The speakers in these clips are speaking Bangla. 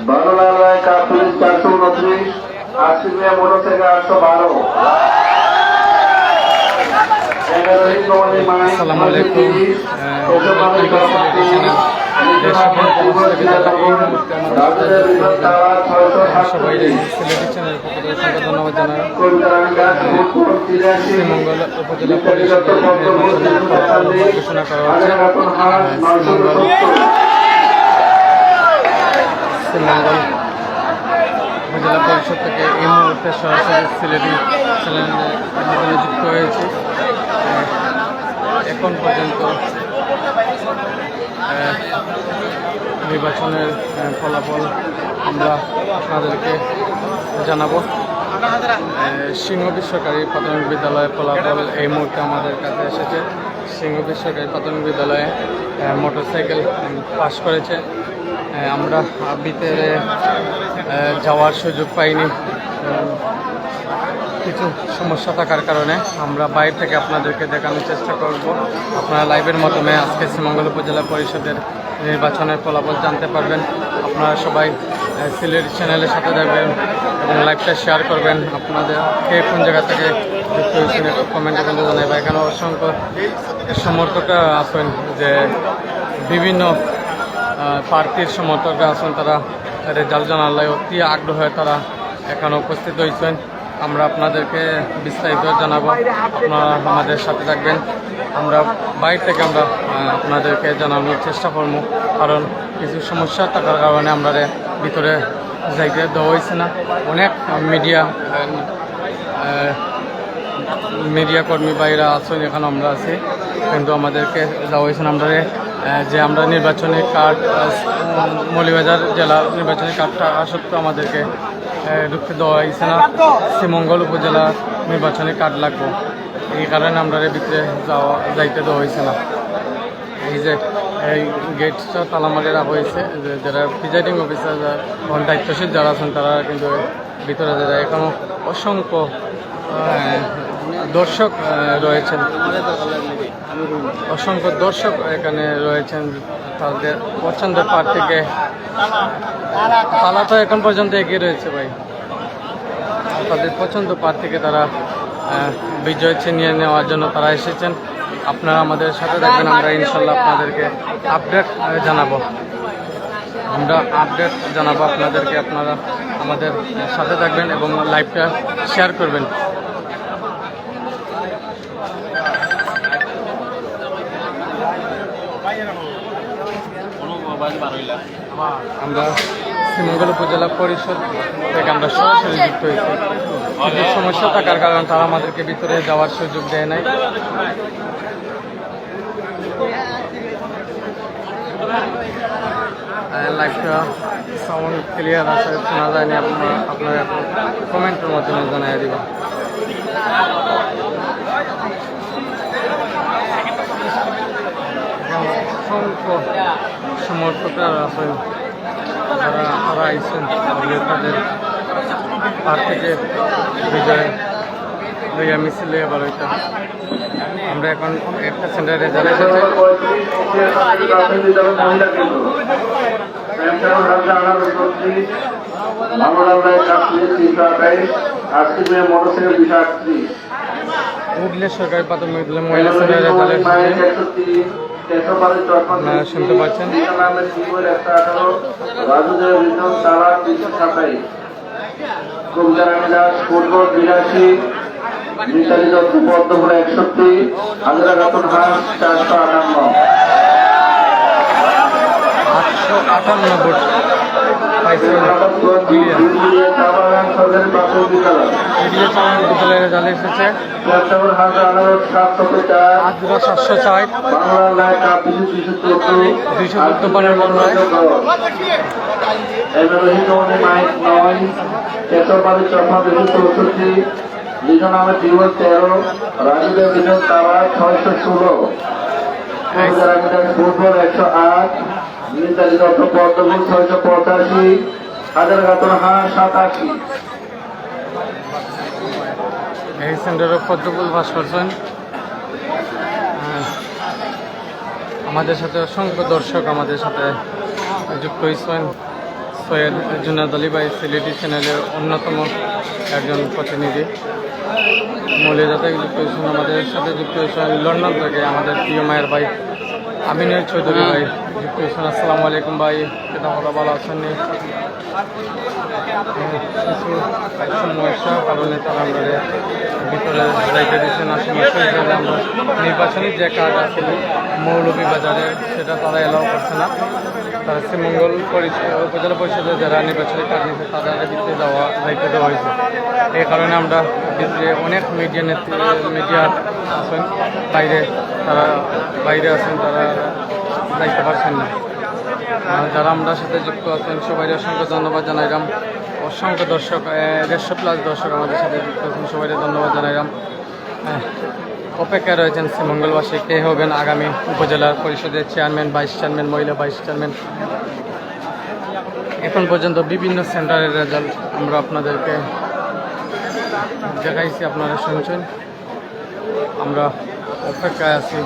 বাংলার রায় কাপ পুলিশ 429, আসিফ মিয়া মোটরসাইকেল 812। আসসালামু আলাইকুম। সবাই সিলেটি চ্যানেল পক্ষ থেকে ধন্যবাদ জানাই। শ্রীমঙ্গল উপজেলা পরিষদের নির্বাচনের ফলাফল ঘোষণা করা হচ্ছে। শ্রীমঙ্গল উপজেলা পরিষদ থেকে এই মুহূর্তে সরাসরি সিলেটি চ্যানেলে যুক্ত হয়েছে। এখন পর্যন্ত নির্বাচনের ফলাফল আমরা আপনাদেরকে জানাবো। সিংহ বেসরকারি প্রাথমিক বিদ্যালয়ের ফলাফল এই মুহূর্তে আমাদের কাছে এসেছে। সিংহ বেসরকারি প্রাথমিক বিদ্যালয়ে মোটরসাইকেল পাস করেছে। আমরা ভিতরে যাওয়ার সুযোগ পাইনি, কিছু সমস্যা থাকার কারণে আমরা বাইরে থেকে আপনাদেরকে দেখানোর চেষ্টা করব। আপনারা লাইভের মাধ্যমে আজকে শ্রীমঙ্গল উপজেলা পরিষদের নির্বাচনের ফলাফল জানতে পারবেন। আপনারা সবাই সিলেট চ্যানেলের সাথে থাকবেন এবং লাইভটা শেয়ার করবেন। আপনাদের কে কোন জায়গা থেকে যুক্ত হয়েছেন একটু কমেন্টে বলতে জানাই। এখানে অসংখ্য সমর্থকরা আছেন, যে বিভিন্ন প্রার্থীর সমর্থকরা আছেন, তারা রেজাল্ট জানালে অতি আগ্রহে তারা এখানে উপস্থিত হয়েছেন। আমরা আপনাদেরকে বিস্তারিত জানাবো, আপনারা আমাদের সাথে থাকবেন। আমরা বাইরে থেকে আমরা আপনাদেরকে জানানোর চেষ্টা করবো, কারণ কিছু সমস্যা থাকার কারণে আমরা ভিতরে যাইতে দেওয়া হয়েছে না। অনেক মিডিয়া কর্মী বাইরা আছেন, এখানে আমরা আছি, কিন্তু আমাদেরকে দেওয়া হয়েছে না। আমরা নির্বাচনী কার্ড মৌলভীবাজার জেলা নির্বাচনী কার্ডটা সত্ত্বেও আমাদেরকে ঢুকতে দেওয়া হয়েছে না। শ্রীমঙ্গল উপজেলা নির্বাচনী কার্ড লাগবে, এই কারণে আমরা ভিতরে যাইতে দেওয়া হয়েছে না। এই যে এই গেটটা তালামারি রাখা হয়েছে, যারা প্রিজাইডিং অফিসার দায়িত্বশীল যারা আছেন তারা কিন্তু ভিতরে যায়। এখনও অসংখ্য দর্শক রয়েছেন, অসংখ্য দর্শক এখানে রয়েছেন। তাদের পছন্দের প্রার্থীকে তালা তো এখন পর্যন্ত এগিয়ে রয়েছে ভাই, তাদের পছন্দ প্রার্থীকে তারা বিজয় ছিনিয়ে নেওয়ার জন্য তারা এসেছেন। আপনারা আমাদের সাথে থাকবেন, আমরা ইনশাল্লাহ আপনাদেরকে আপডেট জানাবো। আপনাদেরকে। আপনারা আমাদের সাথে থাকবেন এবং লাইভটা শেয়ার করবেন। আমরা শ্রীমঙ্গল উপজেলা পরিষদ থেকে আমরা সরাসরি যুক্ত হয়েছি। কিছু সমস্যা থাকার কারণে তারা আমাদেরকে ভিতরে যাওয়ার সুযোগ দেয় নাই। লাইভটা সাউন্ড ক্লিয়ার আছে, শোনা যায়নি, আপনারা কমেন্টের মাধ্যমে জানিয়ে দিব। অসংখ্য সমর্থকরা আছেন, তারা আইসেন তাদের প্রার্থীকে বিজয় মিছিলে আবার ওইটা। আমরা এখন একটা সেন্টারে যাচ্ছি। উঠলে সরকারি প্রাথমিক বিদ্যালয় মহিলা সেন্টারে আপনারা শুনতে পাচ্ছেন। ফুটবল 82, মিতালি দত্ত পদ্মপুর 61, হাজরা খাতুন হাঁস 858 ভোট পাইছেন। বিদ্যালয়ের রেজাল্ট এসেছে 704, বাংলার 214 পানের মূল্যায়। মাইক 9, কেশরবাড়ি চরমা 264, লিজন আহমেদ জীবন 13, রাজুদেব লিজন তারা 616, ফুটবল 108, মিতালি দত্ত পদ্মপুর 685, হাজার খাতুন হাঁস 87। এই সেন্টারে পদ্মফুল পাস করছেন। আমাদের সাথে অসংখ্য দর্শক আমাদের সাথে যুক্ত হয়েছেন। সৈয়দ জুনাদ আলী ভাই সিলেটি চ্যানেলের অন্যতম একজন প্রতিনিধি মৌলিয়াতে যুক্ত হয়েছেন। আমাদের সাথে যুক্ত হয়েছেন লন্ডন থেকে আমাদের প্রিয় মায়ের ভাই আমিনুল চৌধুরী ভাই যুক্ত হয়েছেন। আসসালামু আলাইকুম ভাই, কেটা হলো ভালো আছেন? কিছু সমস্যার কারণে তারা আমাদের ভিতরে যাইতে দিচ্ছেন। আশেপাশে আমরা নির্বাচনী যে কাজ আছে মৌলভীবাজারে সেটা তারা এলাও করছে না। তারা শ্রীমঙ্গল উপজেলা পরিষদে যারা নির্বাচনী কাজ নিচ্ছে তাদের ভিতরে যাইতে দেওয়া হয়েছে। এই কারণে আমরা ভিতরে অনেক মিডিয়া আছেন বাইরে আছেন, তারা যাইতে পারছেন না। যারা আমরা সাথে যুক্ত আছেন সবাই অসংখ্য ধন্যবাদ জানাইলাম। অসংখ্য দর্শক 150+ দর্শক আমাদের সাথে যুক্ত আছেন, সবাই ধন্যবাদ জানাইলাম। অপেক্ষায় রয়েছেন শ্রীমঙ্গলবাসী কে হবেন আগামী উপজেলা পরিষদের চেয়ারম্যান, ভাইস চেয়ারম্যান, মহিলা ভাইস চেয়ারম্যান। এখন পর্যন্ত বিভিন্ন সেন্টারের রেজাল্ট আমরা আপনাদেরকে দেখাইছি, আপনারা শুনছেন। আমরা অপেক্ষায় আছি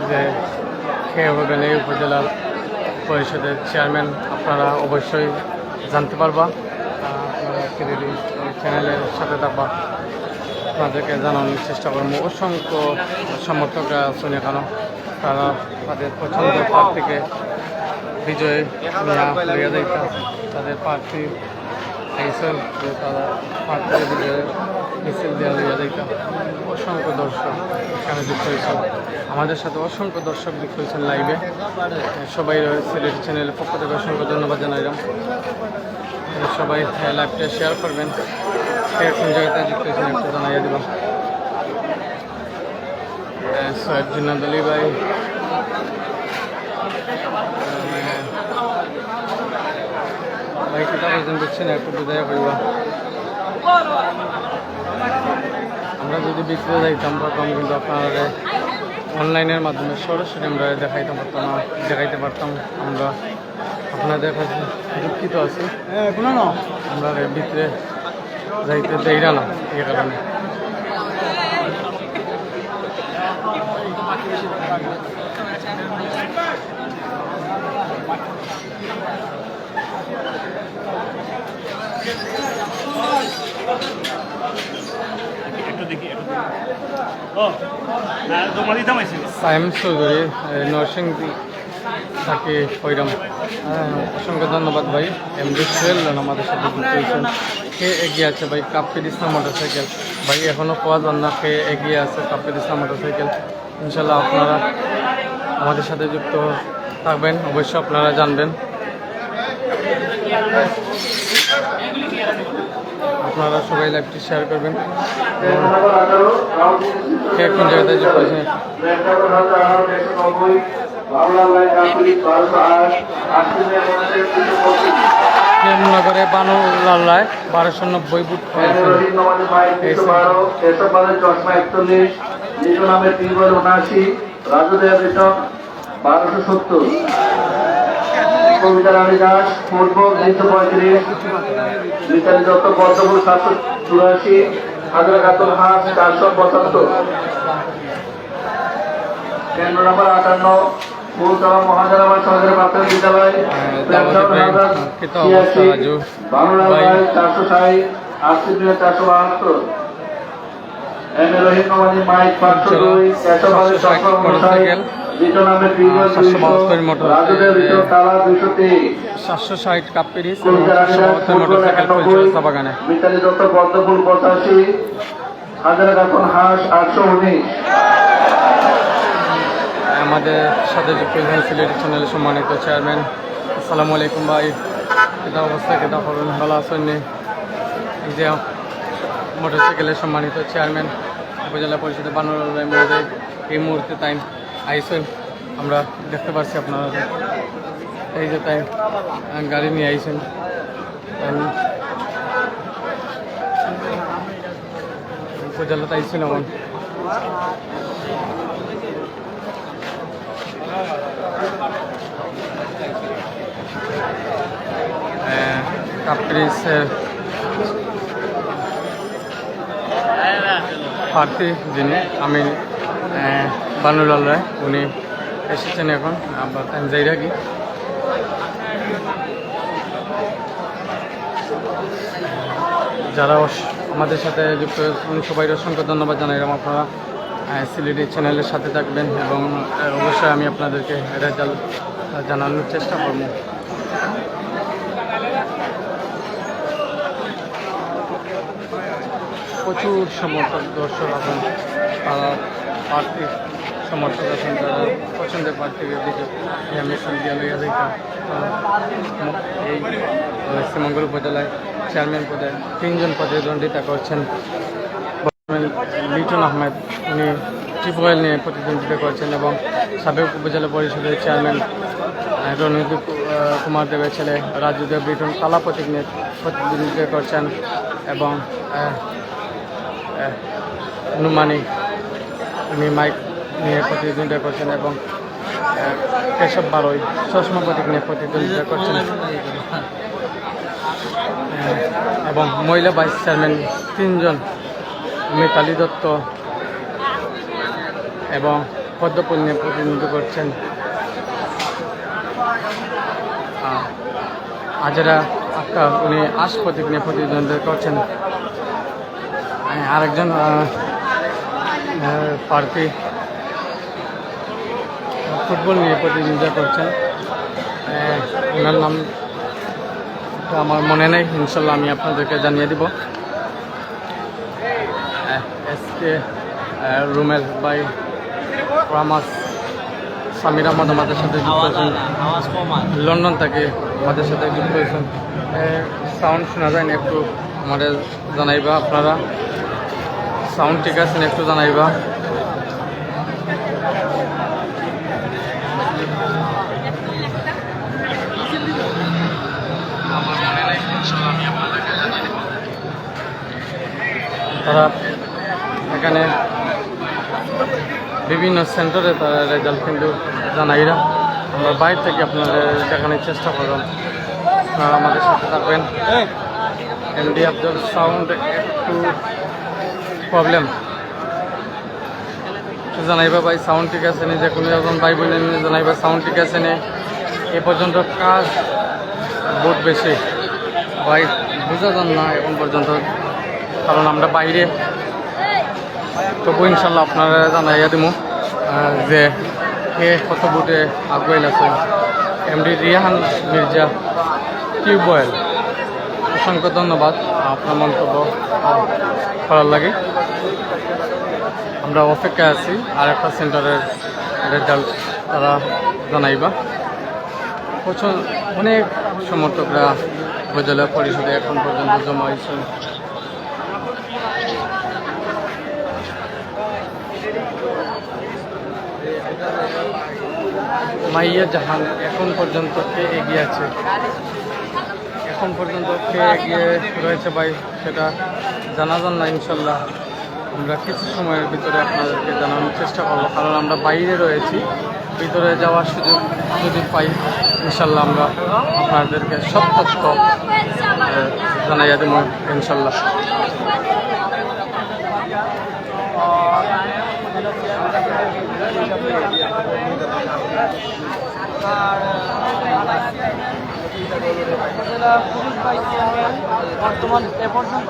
যে কে হবেন এই উপজেলা পরিষদের চেয়ারম্যান। আপনারা অবশ্যই জানতে পারবা, আপনারা সিলেটি চ্যানেলের সাথে থাকবা, আপনাদেরকে জানানোর চেষ্টা করবো। অসংখ্য সমর্থকরা আছেন এখানে, তারা তাদের পছন্দের প্রার্থীকে বিজয় লইয়া যাইতে তাদের প্রার্থী আইসেন যে তারা প্রার্থীকে বিজয় মিছিল দেওয়া লইয়া যাইতে। অসংখ্য দর্শক এখানে যুক্ত হয়েছেন, আমাদের সাথে অসংখ্য দর্শক যুক্ত হয়েছেন লাইভে। সবাই সিলেটি চ্যানেলের পক্ষ থেকে অসংখ্য ধন্যবাদ জানাইলাম। সবাই লাইভটা শেয়ার করবেন, কোন জায়গাতে যুক্ত হয়েছেন একটু জানাইয়া দিব। সৈয়দ জুনাদ আলী ভাই, ভাই কিতা পর্যন্ত দেখছেন একটু বুঝাইয়া কইবা। আমরা যদি বিক্রি যাইতাম পারতাম, কিন্তু আপনারা অনলাইনের মাধ্যমে সরাসরি আমরা দেখাইতে পারতাম। আমরা আপনাদের কাছে দুঃখিত আছি, আমরা ভিতরে যাইতে দেইরা না এই কারণে। সাইম চৌধুরী নরসিংদী থাকি হইরাম। অসংখ্য ধন্যবাদ ভাই। এমডি সোহেল আমাদের সাথে যুক্ত হয়েছেন। কে এগিয়ে আছে ভাই? কাপ্পির ইসলাম মোটরসাইকেল ভাই এখনও পাওয়া যান না, কে এগিয়ে আছে কাপ্পির ইসলাম মোটরসাইকেল। ইনশাল্লাহ আপনারা আমাদের সাথে যুক্ত থাকবেন, অবশ্যই আপনারা জানবেন। আপনারা সবাই লাইভটি শেয়ার করবেন। কে কোন জায়গাতে যুক্ত হয়েছে? প্রেমনগরে বানুলাল্লায় 1290 বুট পেয়েছেন। রাজুদেব 1270, কবিতা রানী দাস ফুটবল 335, মিতালি দত্ত পদ্মপুর 784, হাজার গাতন হাঁস 475, কেন্দ্র নম্বর 58 ফুলতলা মহাজারাবাদ সরকারি প্রাথমিক বিদ্যালয়, বাংলায় 460, 80,472, M A Rahim Namami mic 502, 122 760 কাপ্পির motorcycle চা বাগানে। মিতালি দত্ত পদ্মফুল 85, হাজার গাতন হাঁস 819। আমাদের সাথে যুক্ত হয়েছেন সিলেটি চ্যানেলের সম্মানিত চেয়ারম্যান। আসসালামু আলাইকুম ভাই, কেটা অবস্থা, কেটা করবেন, ভালো আছেন? এই যে মোটরসাইকেলের সম্মানিত চেয়ারম্যান উপজেলা পরিষদের বানুলাল ভাই মহোদয় এই মুহূর্তে তাই আইসেন, আমরা দেখতে পাচ্ছি আপনারা এই যে তাই গাড়ি নিয়ে আইসেন। উপজেলাতে আইসেন এখন কাপ্রিসের প্রার্থী যিনি আমি বানুলাল রায়, উনি এসেছেন এখন। আমরা যাই রাখি যারা আমাদের সাথে যুক্ত সবাই অসংখ্য ধন্যবাদ জানাইলাম। আপনারা সিলেটি চ্যানেলের সাথে থাকবেন এবং অবশ্যই আমি আপনাদেরকে রেজাল্ট জানানোর চেষ্টা করব। প্রচুর সমর্থক দর্শক আছেন, তারা প্রার্থী সমর্থক আছেন, তারা পছন্দের প্রার্থীকে দিকে মেশিন দিয়ে লইয়া যাইতাম। এই শ্রীমঙ্গল উপজেলায় চেয়ারম্যান পদে 3 জন প্রতিদ্বন্দ্বিতা করছেন। লিটন আহমেদ, উনি টিউবওয়েল নিয়ে প্রতিদ্বন্দ্বিতা করছেন এবং সাবেক উপজেলা পরিষদের চেয়ারম্যান রণজিৎ কুমার দেবের ছেলে রাজু দেব লিটন কালা প্রতীক নিয়ে প্রতিদ্বন্দ্বিতা করছেন এবং নুমানি, উনি মাইক নিয়ে প্রতিদ্বন্দ্বিতা করছেন এবং কেশব বারোই চশমা প্রতীক নিয়ে প্রতিদ্বন্দ্বিতা করছেন এবং মহিলা ভাইস চেয়ারম্যান 3 জন মিতালি দত্ত এবং পদ্মপুর নিয়ে প্রতিনিধিত্ব করছেন। আজরা আক্তার, উনি আশ প্রতীক নিয়ে প্রতিদ্বন্দ্বিতা করছেন। আরেকজন প্রার্থী ফুটবল নিয়ে প্রতিদ্বন্দ্বিতা করছেন, ওনার নাম তো আমার মনে নেই, ইনশাল্লাহ আমি আপনাদেরকে জানিয়ে দিব। এসকে রুমেল বাই রামাস সামির আহমদ আমাদের সাথে যুক্ত হয়েছেন, লন্ডন থেকে আমাদের সাথে যুক্ত হয়েছেন। সাউন্ড শোনা যায় না, একটু আমাদের জানাইবা, আপনারা সাউন্ড ঠিক আছে না একটু জানাইবা। তারা এখানে বিভিন্ন সেন্টারে তারা রেজাল্ট কিন্তু জানাইরা, আমরা বাইরে থেকে আপনাদের দেখানোর চেষ্টা করলাম। আপনারা আমাদের সাথে থাকবেন। এমডি আব্দুল সাউন্ড একটু প্রবলেম, জানাইবা ভাই সাউন্ড ঠিক আছে নি, যে কোনো একজন ভাই বললেন জানাইবা সাউন্ড ঠিক আছে নি। এ পর্যন্ত কাজ বহুত বেশি ভাই, বোঝা যান না এখন পর্যন্ত, কারণ আমরা বাইরে। তবু ইনশাল্লাহ আপনারা জানাইয়া দিব যে কে কত বুটে আগুয়াইল আছে। এমডি রিয়াহান মির্জা টিউবওয়েল, অসংখ্য ধন্যবাদ আপনার মন্তব্য করার লাগে। আমরা অপেক্ষায় আছি আর একটা সেন্টারের রেজাল্ট তারা জানাইবা। অনেক সমর্থকরা উপজেলা পরিষদে এখন পর্যন্ত জমা হয়েছে। মাইয়া জাহান এখন পর্যন্ত কে এগিয়ে আছে, এখন পর্যন্ত কে এগিয়ে রয়েছে ভাই সেটা জানা যান না। ইনশাল্লাহ আমরা কিছু সময়ের ভিতরে আপনাদেরকে জানানোর চেষ্টা করবো, কারণ আমরা বাইরে রয়েছি, ভিতরে যাওয়ার সুযোগ যদি পাই ইনশাল্লাহ আমরা আপনাদেরকে সব তথ্য জানাইয়া দেব ইনশাল্লাহ। বর্তমান এ পর্যন্ত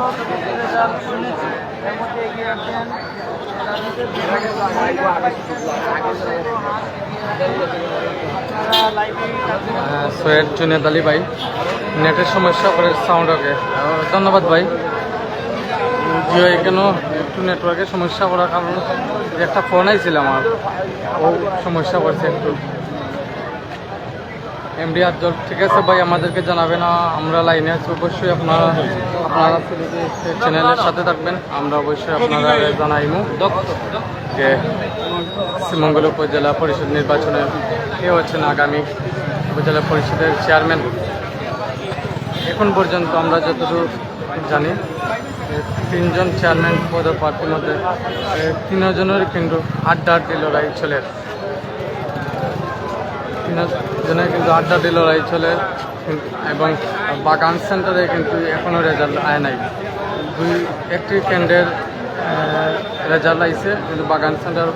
রেজাল্ট শুনেছি, এর মধ্যে এগিয়ে আছেন সৈয়দ জুনেদ আলী ভাই। নেটের সমস্যা করে সাউন্ড ওকে, ধন্যবাদ ভাই। জিও কেন একটু নেটওয়ার্কের সমস্যা করার কারণ একটা ফোন আইছিল আমার, ও সমস্যা করছে একটু। এমডি আফজল, ঠিক আছে ভাই, আমাদেরকে জানাবেন, আমরা লাইনে আছি। অবশ্যই আপনারা চ্যানেলের সাথে থাকবেন, আমরা অবশ্যই আপনারা জানাইমু যে শ্রীমঙ্গল উপজেলা পরিষদ নির্বাচনে কে হচ্ছেন আগামী উপজেলা পরিষদের চেয়ারম্যান। এখন পর্যন্ত আমরা যতটুকু জানি 3 জন চেয়ারম্যান পদের প্রার্থীর মধ্যে 3 জনের কিন্তু আড্ডাআড্ডি লড়াই চলে, 3 জনের কিন্তু আড্ডাআড্ডি লড়াই চলে এবং বাগান সেন্টারে কিন্তু এখনও রেজাল্ট আয় নাই। একটি কেন্দ্রের রেজাল্ট আইছে, কিন্তু বাগান সেন্টার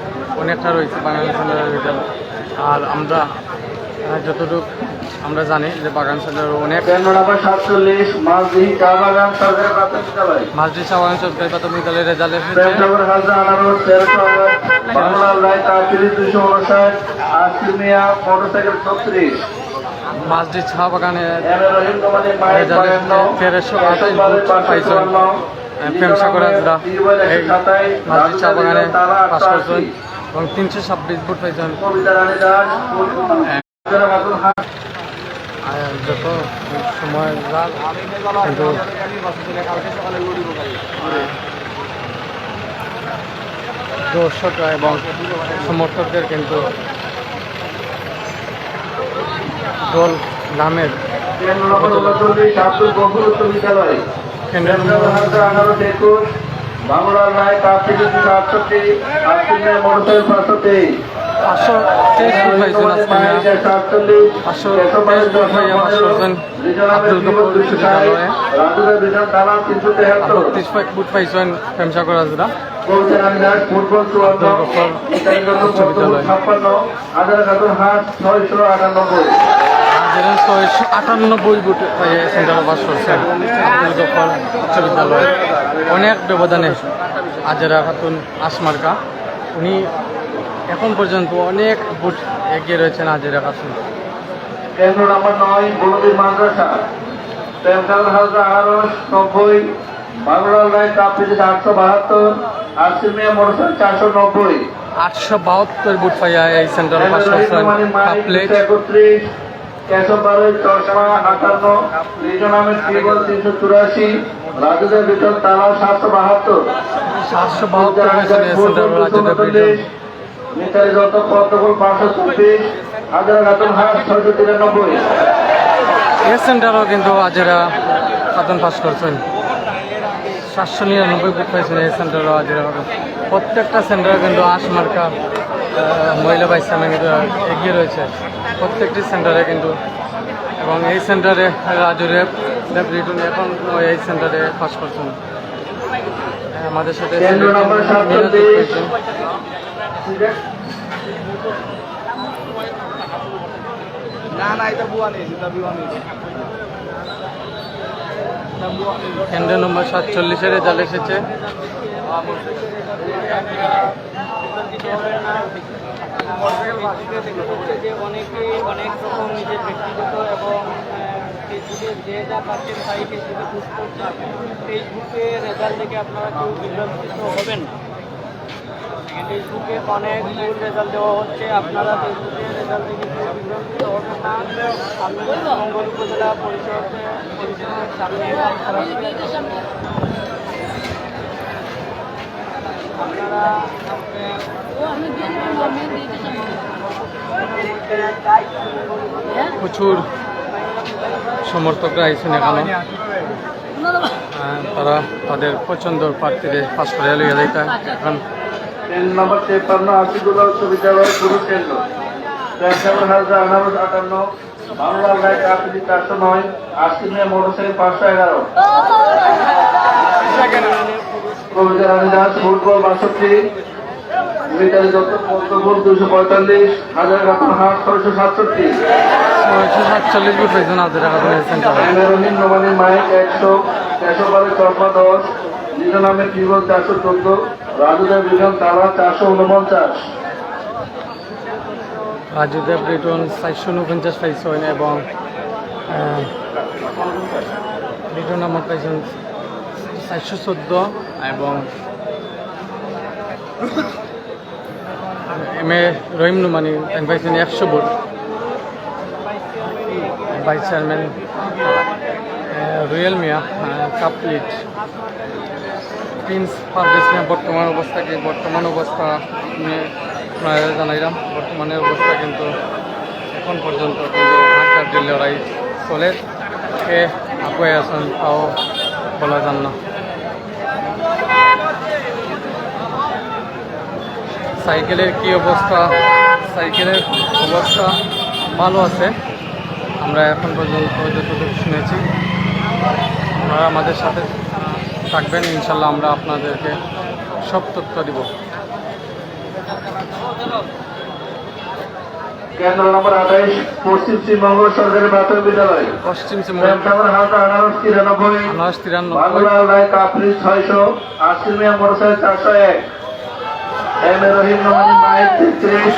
অনেকটা রয়েছে বাগান সেন্টারের রেজাল্ট। আর আমরা যতটুকু আমরা জানি যে বাগান সেন্টার অনেক 13 নম্বর 47 মাঝদিহি চা বাগান সরকারি প্রাথমিক বিদ্যালয়। মাঝদি চা বাগান সরকারি প্রাথমিক বিদ্যালয়ের রেজাল্ট এসেছে। প্রেম সাগর হাজরা আনারস 1300 আওয়াজ বাংলার রায় কাশ্মীরি 259 আসিফ মিয়া মোটরসাইকেল 36 মাঝদি চা বাগানে M A Rahim company mic result এসেছে 1328 বুট পাইছেন প্রেম সাগর হাজরা এই মাঝদি চা বাগানে পাস করছেন এবং 326 বুট পাইছেন। কবিতা রানী দাস হাজরা খাতুন হাট যত সময় যাক কিন্তু দর্শকরা এবং সমর্থকদের কিন্তু দল নামের 13 নম্বর 39 আব্দুল গফুর উচ্চ বিদ্যালয়। কেন্দ্রের প্রেম সাগর হাজরা আনারস 21 বাংলার রায় কাশ্মীরি 268 আসিফ মিয়া মোটরসাইকেল 523 523 ফুট পাইছেন আজকে আব্দুল গফুর বিশ্ববিদ্যালয়ে 32 ফুট পাইছেন প্রেম সাগর হাজরা ফুটবল আব্দুল গফুর বিশ্ববিদ্যালয়। 698 বুট পাইয়ে সেন্টারে পাস করছেন আব্দুল গফুর বিশ্ববিদ্যালয়। অনেক ব্যবধানে আজেরা খাতুন আসমার্কা উনি এখন পর্যন্ত অনেক বুট এগিয়ে রয়েছেন আজেরা খাতুন। 13 নম্বর 9 বলবীর মাদ্রাসা প্রেমসাগর হাজরা আনারস 90 বাংলার রায় কাপ্রিজ 872 আসিফ মিয়া মোটরসাইকেল 490 872 বুট পাইয়া এই সেন্টারে পাস করছেন কাপলেট 31 কেশব বারোই চশমা 58 লিজন আহমেদ টিবল 384 রাজুদের বিটল তালা 772 772 পাইছেন এই সেন্টারে রাজুদের বিটল। মিতালি দত্ত পদ্মফুল 524 হাজরা খাতুন হাট 693 এই সেন্টারও কিন্তু আজেরা খাতুন পাস করছেন 799 বুট পাইছেন এই সেন্টারও আজেরা খাতুন। প্রত্যেকটা সেন্টারে কিন্তু আশমার্কা মহিলা ভাইস চেয়ারম্যান কিন্তু এগিয়ে রয়েছে প্রত্যেকটি সেন্টারে কিন্তু। এবং এই সেন্টারে রাজুরে রিটুন এখন এই সেন্টারে পাস করছেন। আমাদের সাথে 13 নম্বর 47 কেন্দ্র নম্বর 47-এর রেজাল্ট এসেছে। যে অনেকে অনেক রকম নিজের ব্যক্তিগত এবং ফেসবুকে যে যা পাচ্ছেন তাই ফেসবুকে পোস্ট করছেন। ফেসবুকে রেজাল্ট দেখে আপনারা কেউ বিভ্রান্তিত হবেন না। ফেসবুকে অনেক ভুল রেজাল্ট দেওয়া হচ্ছে, আপনারা ফেসবুকে রেজাল্ট দেখে কেউ বিভ্রান্তিত হবেন না। আমি মঙ্গল উপজেলা পরিষদের সামনে আপনারা প্রচুর সমর্থকরা আইসেন এখানে তারা তাদের পছন্দের প্রার্থীদের পাশ করে লইয়া যাইতে এখন 13 নম্বর 53 আশিকুল্লাহ উচ্চ বিদ্যালয় পুরুষ কেন্দ্র প্রেমসাগর হাজরা আনারস 58 বাংলার রায় কাশ্মীরি 409 আসিফ মিয়া মোটরসাইকেল 511 কবিতা রানী দাস ফুটবল 62 মিতালি দত্ত পদ্মফুল 245 হাজার খাতুন হাট 667 647 বুট পাইছেন আজেরা খাতুন এই সেন্টারে। M A Rahim Nomani mic 100 Keshab বারোই চশমা 10 লিজন আহমেদ টিবল 414 রাজুদের বিজন তালা 449 রাজুদেব রিটন 449 পাইছেন এবং রিটন আমার পাইছেন 414 এবং এম এ রহিম নুমানি পাইছেন 100 বুট। ভাইস চেয়ারম্যান রুয়েল মিয়া কাপলিট প্রিন্স পারভেজ মিয়া বর্তমান অবস্থা নিয়ে আপনারা জানাইলাম। বর্তমানের অবস্থা কিন্তু এখন পর্যন্ত কিন্তু হাড্ডাহাড্ডি লড়াই চলে, কে আগুয়ে আছেন তাও বলা যান না। সাইকেলের কি অবস্থা? সাইকেলের অবস্থা ভালো আছে, আমরা এখন পর্যন্ত যতটুকু শুনেছি। আপনারা আমাদের সাথে থাকবেন, ইনশাল্লাহ আমরা আপনাদেরকে সব তথ্য দিব। কেন্দ্র নম্বর 28 পশ্চিম শ্রীমঙ্গল সরকারি প্রাথমিক বিদ্যালয় পশ্চিম প্রেমসাগর হালদা 1893 1993 বাংলার রায় কাপড়ি 600 আসিল মিয়া motorcycle 401 M A Rahim Nomani mic 33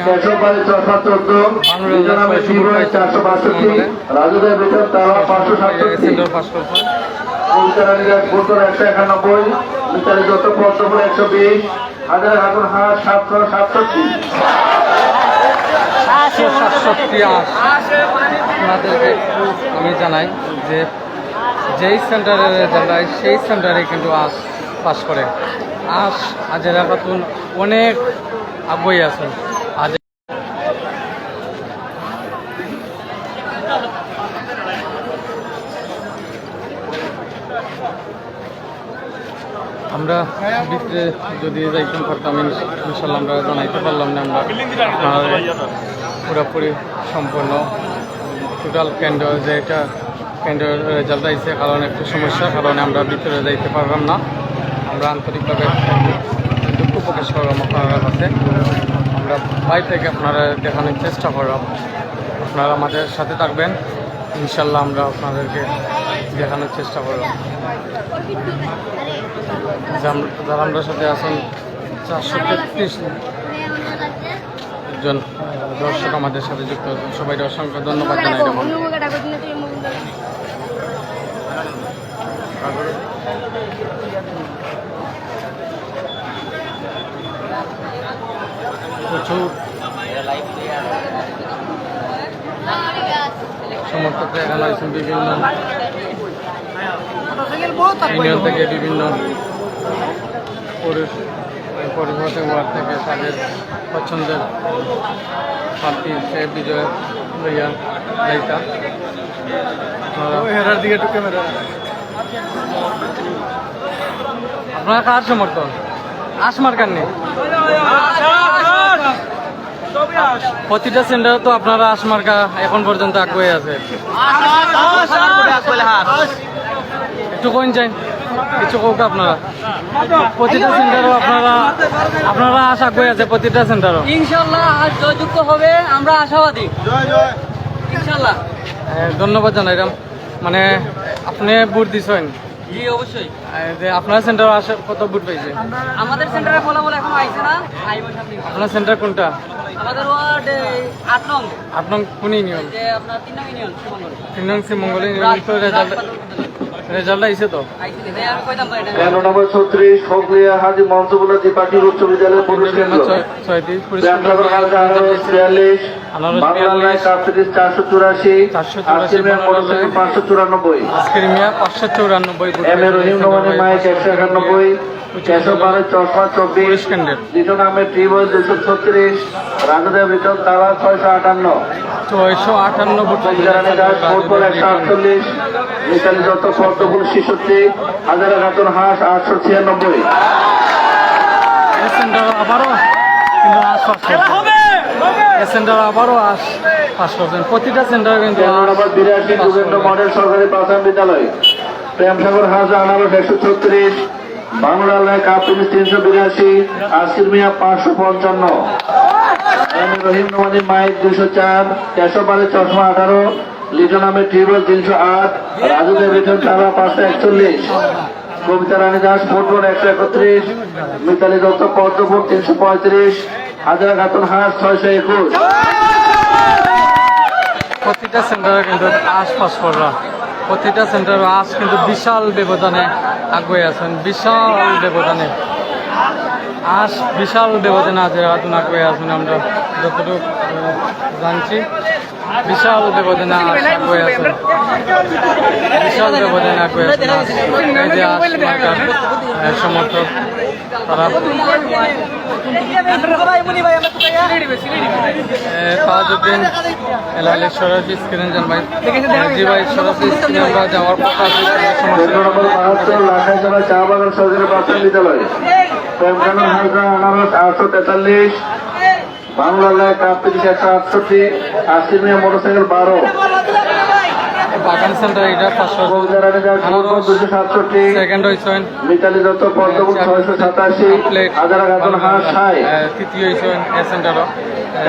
কেশববাড়ি 1414 মিজোরামে শিবরায় 462 রাজুদের ভিতর তালা 567 সেন্টার পাস করছেন কবিতারানীরাজ বোতল 191 মিতালি দত্ত পদ্মপুর 120 হাজার হাতুন হাট 767 67 আপনাদেরকে একটু আমি জানাই যে যেই সেন্টারে রেজাল্ট হয় সেই সেন্টারে কিন্তু আস পাস করে আজেরা খাতুন অনেক আগ্রহী আছেন আজ আমরা ভিতরে যদি যাইতাম পারতাম ইনশাল্লাহ আমরা জানাইতে পারলাম না আমরা পুরোপুরি সম্পূর্ণ টোটাল কেন্দ্র যে এটা কেন্দ্রের রেজাল্ট আইছে কারণ একটু সমস্যার কারণে আমরা ভিতরে যাইতে পারলাম না আমরা আন্তরিকভাবে দুঃখ প্রকাশ করলাম আপনার কাছে আমরা বাইরে থেকে আপনারা দেখানোর চেষ্টা করলাম আপনারা আমাদের সাথে থাকবেন ইনশাল্লাহ আমরা আপনাদেরকে দেখানোর চেষ্টা করলাম যারা আমরা সাথে আছেন 433 জন দর্শক আমাদের সাথে যুক্ত আছেন সবাইকে অসংখ্য ধন্যবাদ জানাই এরকম প্রচুর সমর্থক এখানে আছেন বিভিন্ন ইউনিয়ন থেকে বিভিন্ন পরিষদের ওয়ার্ড থেকে তাদের পছন্দের প্রার্থী সে বিজয় লইয়া যাইতা দিকে একটু ক্যামেরা আপনারা কার সমর্থন আসমার্কার নেই প্রতিটা সেন্টারে তো আপনারা আসমার্কা এখন পর্যন্ত আগ্রহী আছে একটু কোন চাই কিছু কোক আপনারা প্রতিটা সেন্টারও আপনারা আশা করে আছে প্রতিটা সেন্টারও ইনশাল্লাহ আজ জয়যুক্ত হবে আমরা আশাবাদী ইনশাল্লাহ ধন্যবাদ জানাইলাম মানে আপনি ভোট দিছেন জি অবশ্যই যে আপনার সেন্টার আসে কত ভোট পাইছে আমাদের সেন্টারে ফলাফল এখন আইছে না আইব সামনে আপনার সেন্টার কোনটা আমাদের ওয়ার্ড 8 নং আপনার কোন ইউনিয়ন যে আপনার 3 নং ইউনিয়ন সুমঙ্গল 3 নং শ্রীমঙ্গল ইউনিয়ন তো রেজাল্ট আইছে তো আইছে ভাই আর কইতাম ভাই এটা কেন্দ্র নম্বর 36 ফকলিয়া হাজি মনসুবুল্লাহ দ্বিপাঠী উচ্চ বিদ্যালয় পুরুষ কেন্দ্র 36 প্রেমসাগর হালদা 1843 বাংলার রায় কাপড়ি 484 আসিল মিয়া মোটরসাইকেল 594 আজকের মিয়া 594 M A Rahim Nomani mic 191 কেশববাড়ি চশমা 24 ক্যান্ডিডেট দ্বিতীয় নামে টিবল 236 রাজুদের ভিতর তালা 658 658 ভোট কবিতারানী দাস ফুটবল 148 মিতালি দত্ত পদ্মফুল 66 হাজারা খাতুন হাঁস 896 সেন্টার আবারও কিন্তু সেন্টার আবারও পাস করছেন প্রতিটা সেন্টার কিন্তু কেন্দ্র নম্বর 82 যোগেন্দ্র মডেল সরকারি প্রাথমিক বিদ্যালয় প্রেমসাগর হাজা 136 বাংলার রায় কাপড়ি 382 আসির মিয়া 555 M A Rahim Nomani mic 204 কেশববাড়ি চশমা 18 লিটন আহমেদ টিউবওয়েল 308 রাজুদের ভিতর তালা 541 কবিতা রানী দাস ফুটবল 131 মিতালি দত্ত পদ্মপুর 335 হাজারা খাতুন হাঁস 621 প্রতিটা সেন্টারে কিন্তু পাস কররা প্রতিটা সেন্টারে কিন্তু বিশাল ব্যবধানে আগুয়ে আছেন বিশাল ব্যবধানে বিশাল ব্যবধানে আছে খাতুন আগুয়ে আছেন আমরা যতটুকু জানছি বিশাল ব্যবধানে আগুয়ে আছেন বিশাল ব্যবধানে আগুয়ে আছেন এই যে মার্কার সমর্থক তারা তাজউদ্দিন এলালি সরাসরি স্ক্রিন জানবাই জি ভাই সরাসরি স্ক্রিনে আমরা যাওয়ার কথা আছে কেন্দ্র নম্বর 72 লাখাইজলা চা বাগান সরকারি প্রাথমিক বিদ্যালয় প্রেমকানন হালদা 843 বাংলার রায় কাপড়ি 168 আসির মিয়া মোটরসাইকেল 12 বাগান সেন্টার এটা 500 কবিতারানী দাস ফুটবল 267 সেকেন্ড হয়েছেন মিতালি দত্ত পদ্মপুর 687 হাজারা খাতুন হাঁস 60 তৃতীয় হয়েছেন এ সেন্টারও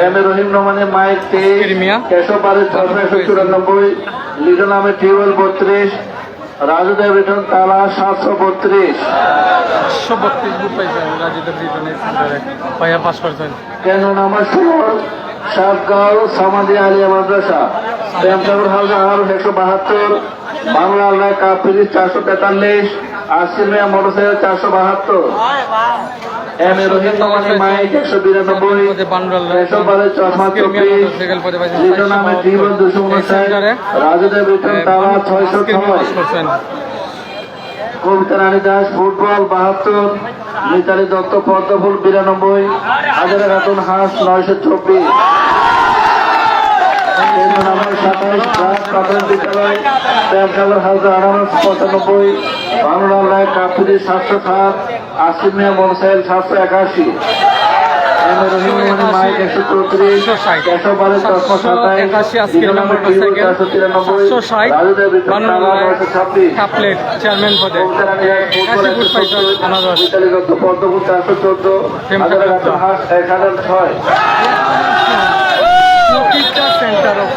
M A Rahim নোমানের mic 23, Crimea. Keshab বাড়ির 694, লিটন আহমেদ টিউবওয়েল 32, রাজু দেব রিটন তালা 732। 132 বুট পাইছেন রাজিদের রিটনের সেন্টারে ভাইয়া পাস করছেন। কেন্দ্র number 16 Satgaon সামাদি Alia Madrasa প্রেমসাগর house 172, Bangla Allah cup ফিরিজ 443, আসির Mia motorcycle 472, M A Rahim নোমানের mic 192, Keshab বাড়ির 624, লিটন আহমেদ টিউবওয়েল 259, রাজু দেব রিটন তালা 606, কবিতা রানী দাস ফুটবল 72, মিতালি দত্ত পদ্মফুল 92, হাজারা খাতুন হাঁস 924। কেন্দ্র নাম্বার 27 প্রাথমিক বিদ্যালয় প্রেমসাগর house 95, Bangla Roy কাপুরি 707, Asim Mia motorcycle 781, M A Rahim নোমানের mic 134, Keshab বাড়ির 627, লিটন আহমেদ টিউবওয়েল 493, রাজু দেব রিটন তালা 926। কাপলেট চেয়ারম্যান পদে 81 বুট পাইছেন আনারস। মিতালি দত্ত পদ্মফুল 414, হাজারা খাতুন হাঁস 1006।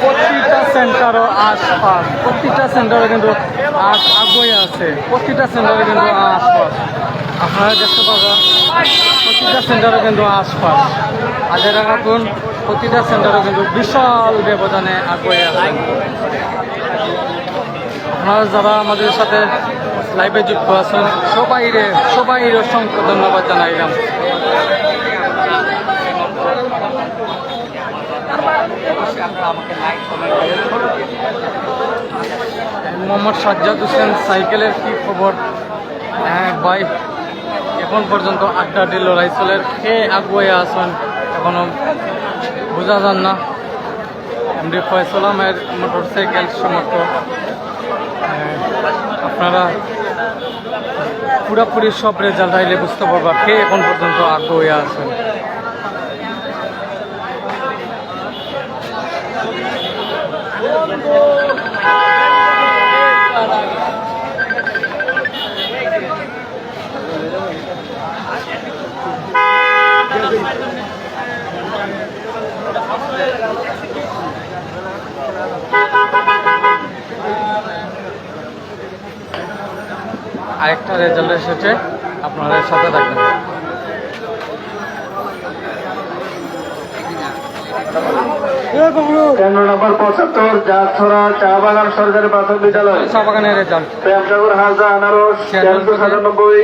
প্রতিটা সেন্টারও আশপাশ, প্রতিটা সেন্টারে কিন্তু আগুয়ে আছে, প্রতিটা সেন্টারে কিন্তু আশপাশ আপনারা দেখতে পাবেন। প্রতিটা সেন্টারে কিন্তু আশপাশ হাজারা খাতুন প্রতিটা সেন্টারে কিন্তু বিশাল ব্যবধানে আগুয়ে আছেন। আপনারা যারা আমাদের সাথে লাইভে যুক্ত আছেন সবাই অসংখ্য ধন্যবাদ জানাইলাম। মোহাম্মদ সাজ্জাদ হোসেন সাইকেলের কি খবর? হ্যাঁ ভাই, এখন পর্যন্ত আড্ডাডি লড়াই চলে, কে আগুয়ে আসেন এখনো বোঝা যান না। এমডি ফয়সাল আহমেদ মোটরসাইকেল সমর্থক, আপনারা পুরাপুরি সব রেজাল্ট আইলে বুঝতে পারবা কে এখন পর্যন্ত আগুয়ে আসেন। আরেকটা রেজাল্ট এসেছে, আপনারা সাথে থাকবেন। কেন্দ্র নাম্বার 75 জাতছড়া চা বাগান সরকারি প্রাথমিক বিদ্যালয় চা বাগানের রেজাল্ট প্রেমসাগর হাজরা আনারস 1397,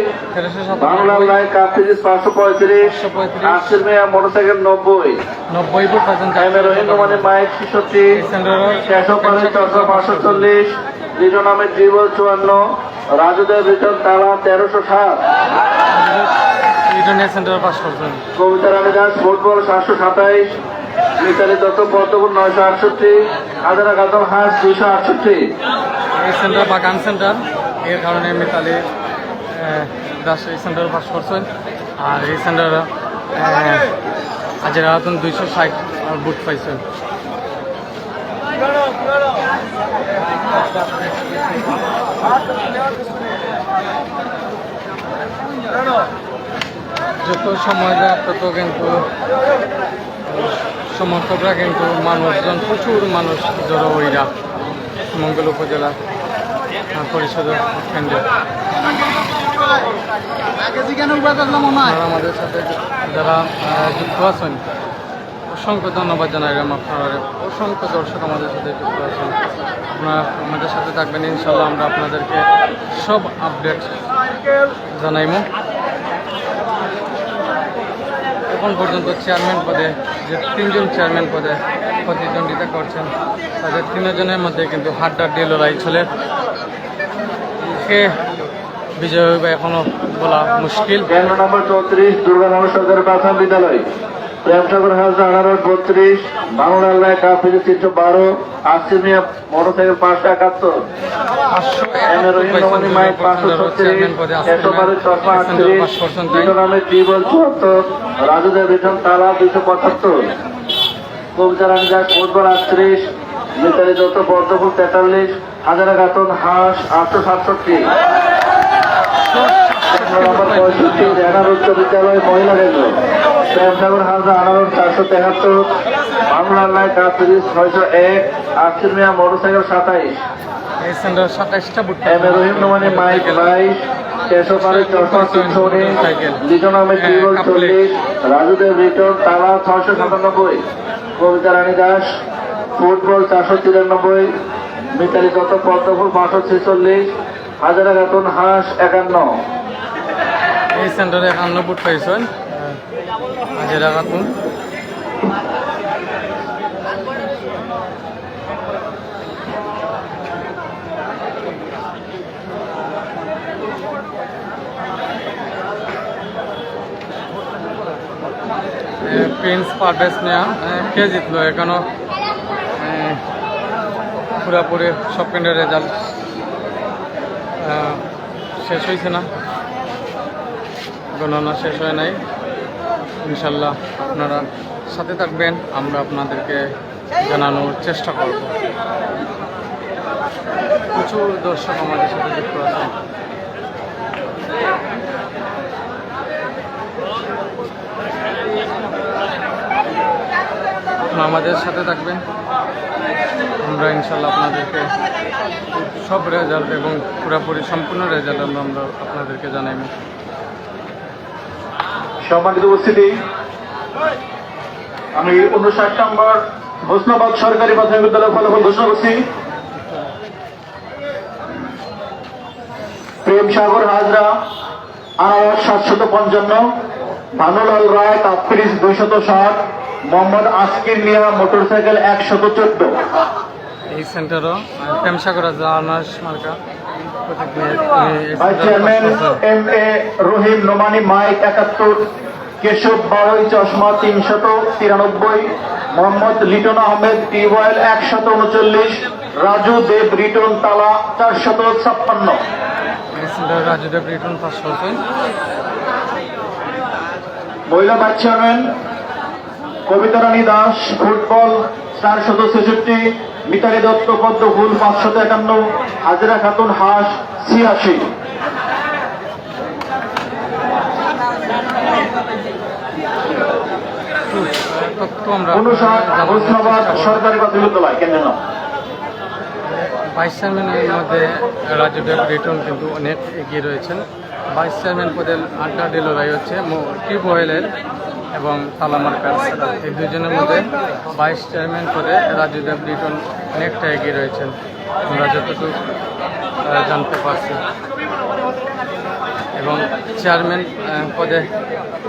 বাংলা লাইন কাপ ফিরিজ 535, আসির মিয়া মোটরসাইকেল 90, 90 ফুট পাচ্ছেন। M A Rahim নোমানের mic 66, Keshab বাড়ির 445, লিটন আহমেদ টিউবওয়েল 54, রাজু দেব রিটন তালা 1307, রিটনের সেন্টার পাস করছেন। কবিতা রানী দাস ফুটবল 727, মিতালি দত্ত পদ্মপুর 968, হাজারা খাতুন হাঁস 268। এই সেন্টার বাগান সেন্টার, এর কারণে মিতালি দাস এই সেন্টার পাস করছেন। আর এই সেন্টার হাজারা খাতুন 260 বুট পাইছেন। যত সময় যায় তত কিন্তু সমর্থকরা কিন্তু মানুষজন প্রচুর মানুষ জড়ো হইরা মঙ্গল উপজেলা পরিষদের কেন্দ্রে। আপনারা আমাদের সাথে যারা যুক্ত আছেন অসংখ্য ধন্যবাদ জানাইলাম। আপনারা অসংখ্য দর্শক আমাদের সাথে যুক্ত আছেন, আপনারা আমাদের সাথে থাকবেন ইনশাল্লাহ। আমরা আপনাদেরকে সব আপডেট জানাইব। এখন পর্যন্ত চেয়ারম্যান পদে যে 3জন চেয়ারম্যান পদে প্রতিদ্বন্দ্বিতা করছেন, তাদের 3জনের মধ্যে কিন্তু হাড্ডাড্ডি লড়াই চলে। কে বিজয় হইবে এখনো বলা মুশকিল। কেন্দ্র নম্বর 34 দুর্গানগর সরকারি প্রাথমিক বিদ্যালয় প্রেমসাগর হাউস আনারস 32, বাংলা আল্লাহ cup ফিরিজ 312, আসির Mia motorcycle 571, M A Rahim Nomani mic 536, Keshab বাড়ির 638, লিটন আহমেদ টিউবওয়েল 74, রাজু দেব রিটন তালা 275, কবিতা রানী দাস ফুটবল 38, মিতালি দত্ত পদ্মফুল 43, হাজারা খাতুন হাঁস 867। নম্বর 65 রেনার উচ্চ বিদ্যালয় মহিলা কেন্দ্র প্রেমসাগর হাজরা আনারস 473, বাংলার লাই কাপ পিরিচ 601, আসির মিয়া মোটরসাইকেল 27, এই centre 27টা boot M A Rahim Nomani mic 22, কেশবপাড়ের চশমা 319, লিটন আহমেদ টিউবওয়েল 40, রাজুদেব রিটন তালা 697, কবিতা রানী দাস ফুটবল 493, মিতালি দত্ত পদ্মফুল 546, হাজারা খাতুন হাঁস 51। এই সেন্টারে 51 বুট পাইছেন হাজিরা খাতুন। প্রিন্স পারভেজ নেয়া কে জিতলো এখনো পুরাপুরি সব কেন্দ্রের রেজাল্ট শেষ হয়েছে না, গণনা শেষ হয় নাই। ইনশাল্লাহ আপনারা সাথে থাকবেন, আমরা আপনাদেরকে জানানোর চেষ্টা করব। প্রচুর দর্শক আমাদের সাথে যুক্ত আছে। আমাদের সাথে থাকবেন, আমরা ইনশাল্লাহ আপনাদেরকে সব রেজাল্ট এবং পুরোপুরি সম্পূর্ণ রেজাল্ট আমরা আপনাদেরকে জানাইব। সম্মানিত উপস্থিতি, আমি 59 নম্বর হোসনাবাদ সরকারি প্রাথমিক বিদ্যালয়ের ফলাফল ঘোষণা করছি। প্রেমসাগর হাজরা আনারস 755, ভানুলাল রায় কাপ পিরিচ 260, মোহাম্মদ আসকির মিয়া মোটরসাইকেল 114। এই সেন্টারও প্রেমসাগর আনারস মার্কা vice chairman M A Rahim Nomani mic 71, Keshab Baroi চশমা 393, মোহাম্মদ লিটন আহমেদ টিউবওয়েল 139, রাজু দেব রিটন তালা 456। এই সেন্টার রাজুদেব রিটন 500। মহিলা ভাইস চেয়ারম্যান কবিতা রানী দাস ফুটবল 466, মিতালি দত্ত পদ্মফুল 551, হাজিরা খাতুন হাঁস 86। হোসনাবাদ সরকারি প্রাথমিক বিদ্যালয় কেন্দ্র। ভাইস চেয়ারম্যানের মধ্যে রাজুদেব রিটন কিন্তু অনেক এগিয়ে রয়েছেন। ভাইস চেয়ারম্যান পদের আড্ডাডি লড়াই হচ্ছে টিউবওয়েলের এবং তালামার্কার। এই দুজনের মধ্যে ভাইস চেয়ারম্যান পদে রাজুদেব রিটন অনেকটা এগিয়ে রয়েছেন আমরা যতটুকু জানতে পারছি। এবং চেয়ারম্যান পদে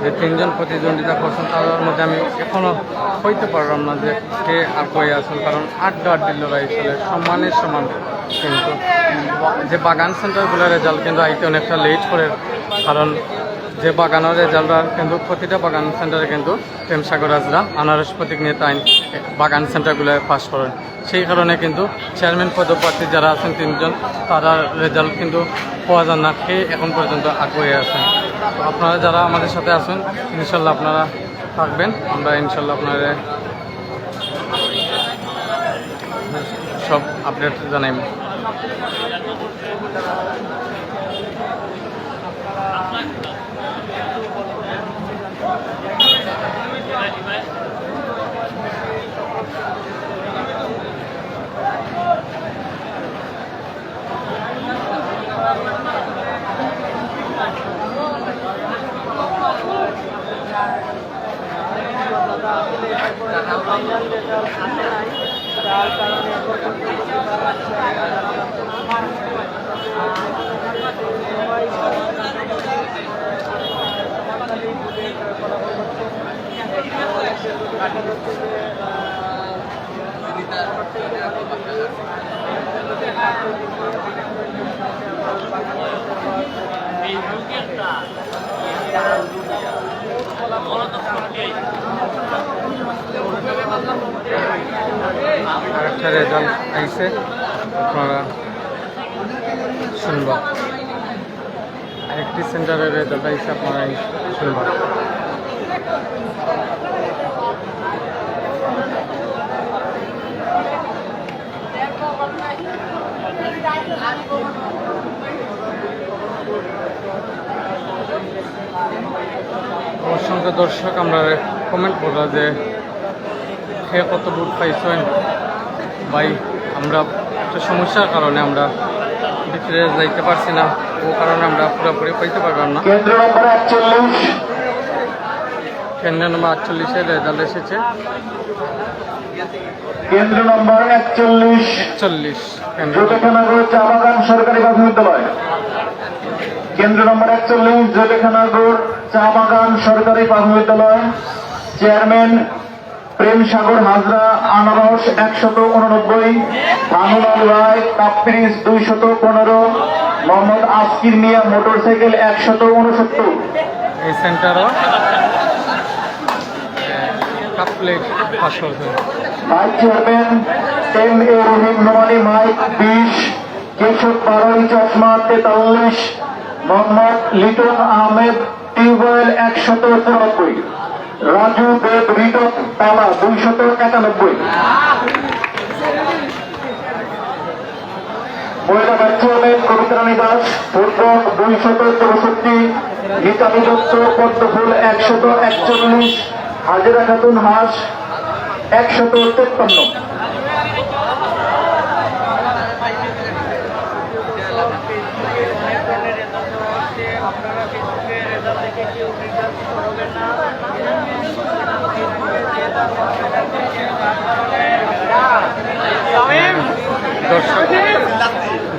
যে 3জন প্রতিদ্বন্দ্বিতা করছেন তাদের মধ্যে আমি এখনও হইতে পারলাম না যে কে আগুয়ে আছেন, কারণ আড্ডি লড়াই চলে সমানের সমান। কিন্তু যে বাগান সেন্টারগুলোর রেজাল্ট কিন্তু আইতে অনেকটা লেট করে, কারণ যে বাগানের রেজাল্ট কিন্তু প্রতিটা বাগান সেন্টারে কিন্তু প্রেমসাগর হাজরা আনারস প্রতীক নিয়ে তাই বাগান সেন্টারগুলো পাস করেন। সেই কারণে কিন্তু চেয়ারম্যান পদপ্রার্থী যারা আছেন 3জন তারা রেজাল্ট কিন্তু পাওয়া যান না, কে এখন পর্যন্ত আগুয়ে আছেন। তো আপনারা যারা আমাদের সাথে আছেন ইনশাল্লাহ আপনারা থাকবেন, আমরা ইনশাল্লাহ আপনারা সব আপডেট জানাইব। আরেকটা রেজাল্ট আইসে আপনারা শুনবা, আরেকটি সেন্টারের রেজাল্ট আইসে আপনারা শুনবা। অসংখ্য দর্শক আমরা কমেন্ট করলাম যে খেয়ে কত বুট পাইছেন ভাই। আমরা একটা সমস্যার কারণে আমরা ভিতরে যাইতে পারছি না, ও কারণে আমরা পুরোপুরি পাইতে পারলাম না। কেন্দ্র নম্বর 41, কেন্দ্র নম্বর 48-এর রেজাল্ট এসেছে। কেন্দ্র নম্বর 41 40 কেন্দ্র জ্যোতিখানগর চা বাগান সরকারি প্রাথমিক বিদ্যালয়। কেন্দ্র নম্বর 41 জ্যোতিখানগর চা বাগান সরকারি প্রাথমিক বিদ্যালয়। চেয়ারম্যান প্রেম সাগর হাজরা, আনারস 189, ভানুলাল রায় কাপ্রিস 215, মোহাম্মদ আসকির মিয়া মোটরসাইকেল 169। এই সেন্টারও cup plate 500। Vice chairman M A Rahim Nomani mic 20, Keshab বারোই চশমা 43, মোহাম্মদ লিটন আহমেদ টিউবওয়েল 194, রাজু দেব রিটক তালা 291। মহিলা ভাইস চেয়ারম্যান কবিতা রানী দাস ফুটবল 264, গীতালি দত্ত পদ্মফুল 141, হাজেরা খাতুন হাঁস 153। আপনারা ফেসবুকে রেজাল্ট দেখে কেউ বিভ্রান্তি করবেন না। দর্শক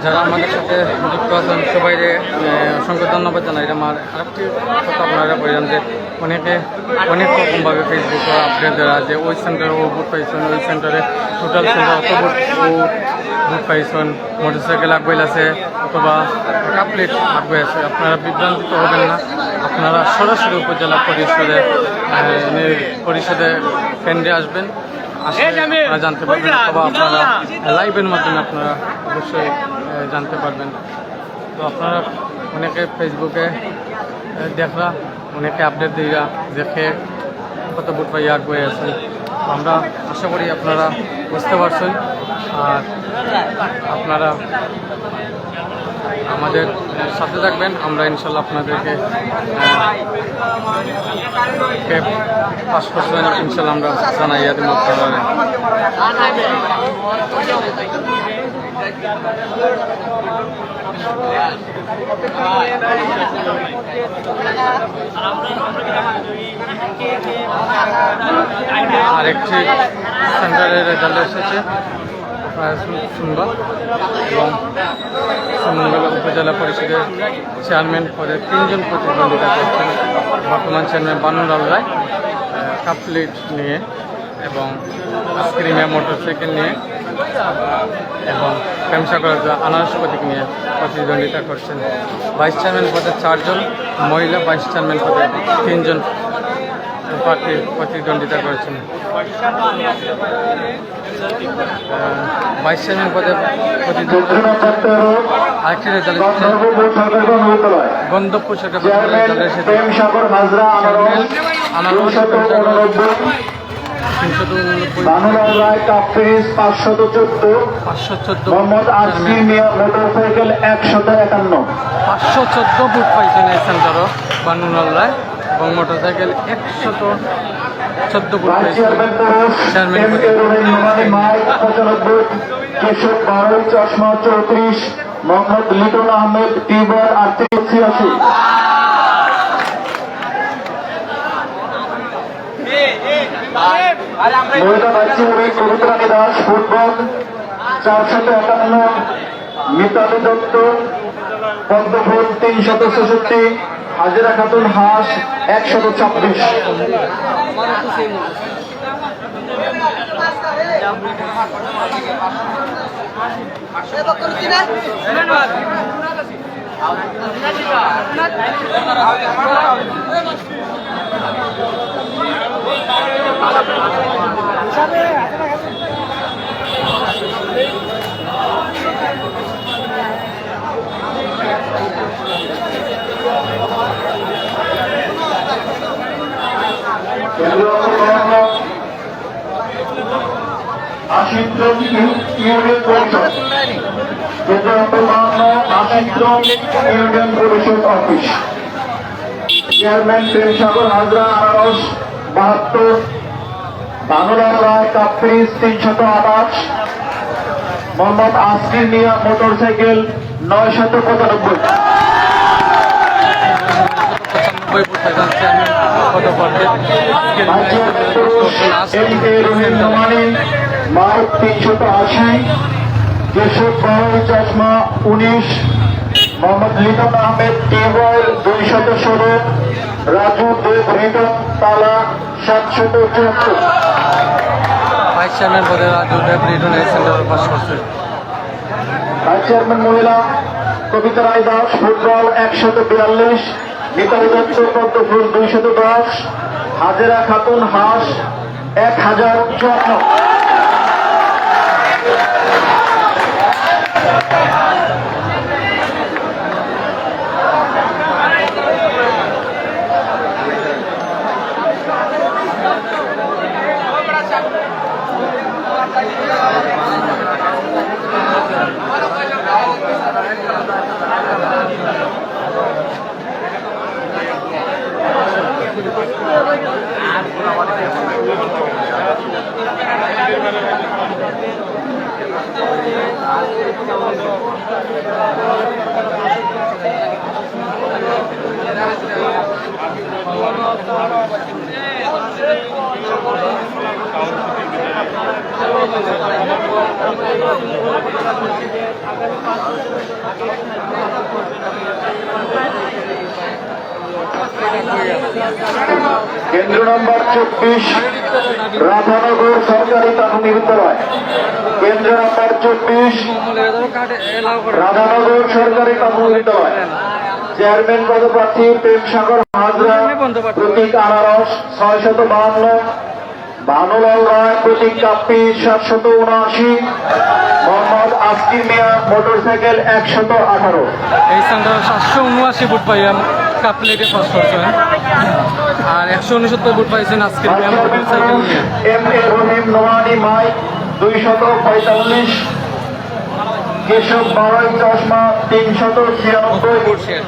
যারা আমাদের সাথে যুক্ত আছেন সবাই অসংখ্য ধন্যবাদ জানাই। আমার আরেকটি কথা আপনারা বললাম যে অনেকে অনেক রকমভাবে ফেসবুকে আপডেট দেওয়া যে ওই সেন্টারে ও বুট পাইছেন, ওই সেন্টারে টোটাল সেন্টার অত বুট পাইছেন, মোটরসাইকেল আগুয়াল আছে অথবা কাপপ্লেট আগুয়ে আছে। আপনারা বিভ্রান্তিত হবেন না। আপনারা সরাসরি উপজেলা পরিষদে কেন্দ্রে আসবেন, আপনারা জানতে পারবেন অথবা আপনারা লাইভের মাধ্যমে আপনারা অবশ্যই জানতে পারবেন। তো আপনারা অনেকে ফেসবুকে দেখরা, অনেকে আপডেট দিয়া দেখে কত বুট পাই আগুয়ে আছেন। আমরা আশা করি আপনারা বুঝতে পারছেন। আর আপনারা আমাদের সাথে থাকবেন। আমরা ইনশাল্লাহ আপনাদেরকে পাস করছেন ইনশাল্লাহ আমরা জানাইয়া দেবো আপনারা। আরেকটি সেন্টারের রেজাল্ট এসেছে, শুনবা। এবং সুমঙ্গল উপজেলা পরিষদের চেয়ারম্যান পদে 3 জন প্রতিদ্বন্দ্বিতা করছেন। বর্তমান চেয়ারম্যান বানুলাল রায় কাপপ্লেট নিয়ে এবং আইসক্রিমিয়া মোটরসাইকেল নিয়ে এবং প্রেমসাগর আনারস প্রতীক নিয়ে প্রতিদ্বন্দ্বিতা করছেন। ভাইস চেয়ারম্যান পদে 4 জন, মহিলা ভাইস চেয়ারম্যান পদে 3 জন প্রার্থী প্রতিদ্বন্দ্বিতা করেছেন। ভাইস চেয়ারম্যান পদে আরেকটি রেজাল্ট গন্ধবপুর সরকার প্রেম সাগর হাজরা আনারস 389, ভানুলাল রায় কাপ্রিস 514, মোহাম্মদ আসকির মিয়া মোটরসাইকেল 151। 514 বুট পাইছেন এই সেন্টারও বানুলাল রায় এবং মোটরসাইকেল 114 বুট পাইছেন। চেয়ারম্যান মাইক 95, কেশব বারোই চশমা 34, মোহাম্মদ লিটন আহমেদ টিউবওয়েল 3886। মহিলা বাচ্চা কবিতা রানী দাস ফুটবল 451, মিতালি দত্ত পদ্মফুল 366, হাজেরা খাতুন হাঁস 126। আশিদ্রম ইউনিয়ন পরিষদ, কেন্দ্র নম্বর 52, আশিদ্রম ইউনিয়ন পরিষদ অফিস। চেয়ারম্যান প্রেম সাগর হাজরা আনারস 72, বানুলাল রায় কাপ্রিজ 328, মোহাম্মদ আসকির মিয়া মোটরসাইকেল 995। রহিম নোমানি মাইক 380, কেশব বাউল চশমা 19, মোহাম্মদ লিটন আহমেদ টিউবওয়েল 216, রাজু দেব রিটন তালা 774। ভাইস চেয়ারম্যান পদে রাজু দেব রিটন এই সেন্টারে পাস করছে। ভাইস চেয়ারম্যান মহিলা কবিতা রায় দাস ফুটবল 142, মিতালি দত্ত পদ্মফুল 210, হাজেরা খাতুন হাঁস 1054। কেন্দ্র নম্বর 24 রাধানগর সরকারি প্রাথমিক বিদ্যালয়। কেন্দ্র নম্বর 24 রাধানগর সরকারি প্রাথমিক বিদ্যালয়। চেয়ারম্যান পদপ্রার্থী প্রেম সাগর হাজরা প্রতীক আনারস 652, বানুলাল রায় প্রতীক কাপ্পি 779, মোহাম্মদ আসকির মিয়া মোটরসাইকেল 118। এই সেন্টারে 779 বুট পাইয়া কাপ প্লেটে পাস করছে আর 169 বুট পাইছেন আজকে মোটরসাইকেল নিয়ে। M A Rahim Nomani mic 245, Keshab বাউল চশমা 396,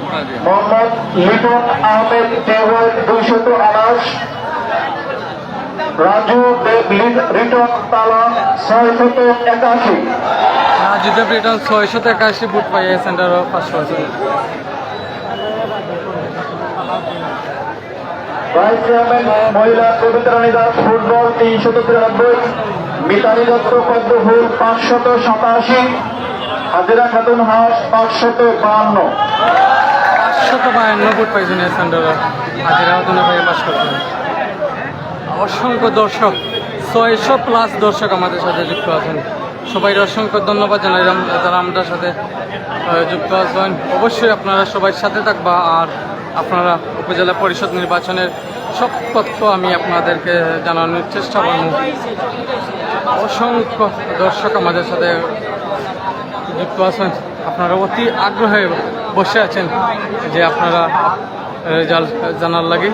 মোহাম্মদ লিটন আহমেদ টেবল 228, রাজু দেব রিটন তালা 681। রাজু দেব রিটন 681 বুট পাইয়া এই সেন্টারে পাস করছে। ভাইস চেয়ারম্যান মহিলা কবিতা রানী দাস ফুটবল 393, মিতালি দত্ত পদ্মফুল 587, হাজিরা খাতুন হাঁস 552। 552 বুট পাইছেন এই সেন্টারে হাজিরা খাতুন পাইয়া পাস করছে। অসংখ্য দর্শক 600+ দর্শক আমাদের সাথে যুক্ত আছেন। সবাই অসংখ্য ধন্যবাদ জানাই যারা আমাদের সাথে যুক্ত আছেন। অবশ্যই আপনারা সবাই সাথে থাকবা আর আপনারা উপজেলা পরিষদ নির্বাচনের সব তথ্য আমি আপনাদেরকে জানানোর চেষ্টা করব। অসংখ্য দর্শক আমাদের সাথে যুক্ত আছেন। আপনারা অতি আগ্রহে বসে আছেন যে আপনারা রেজাল্ট জানার লাগে।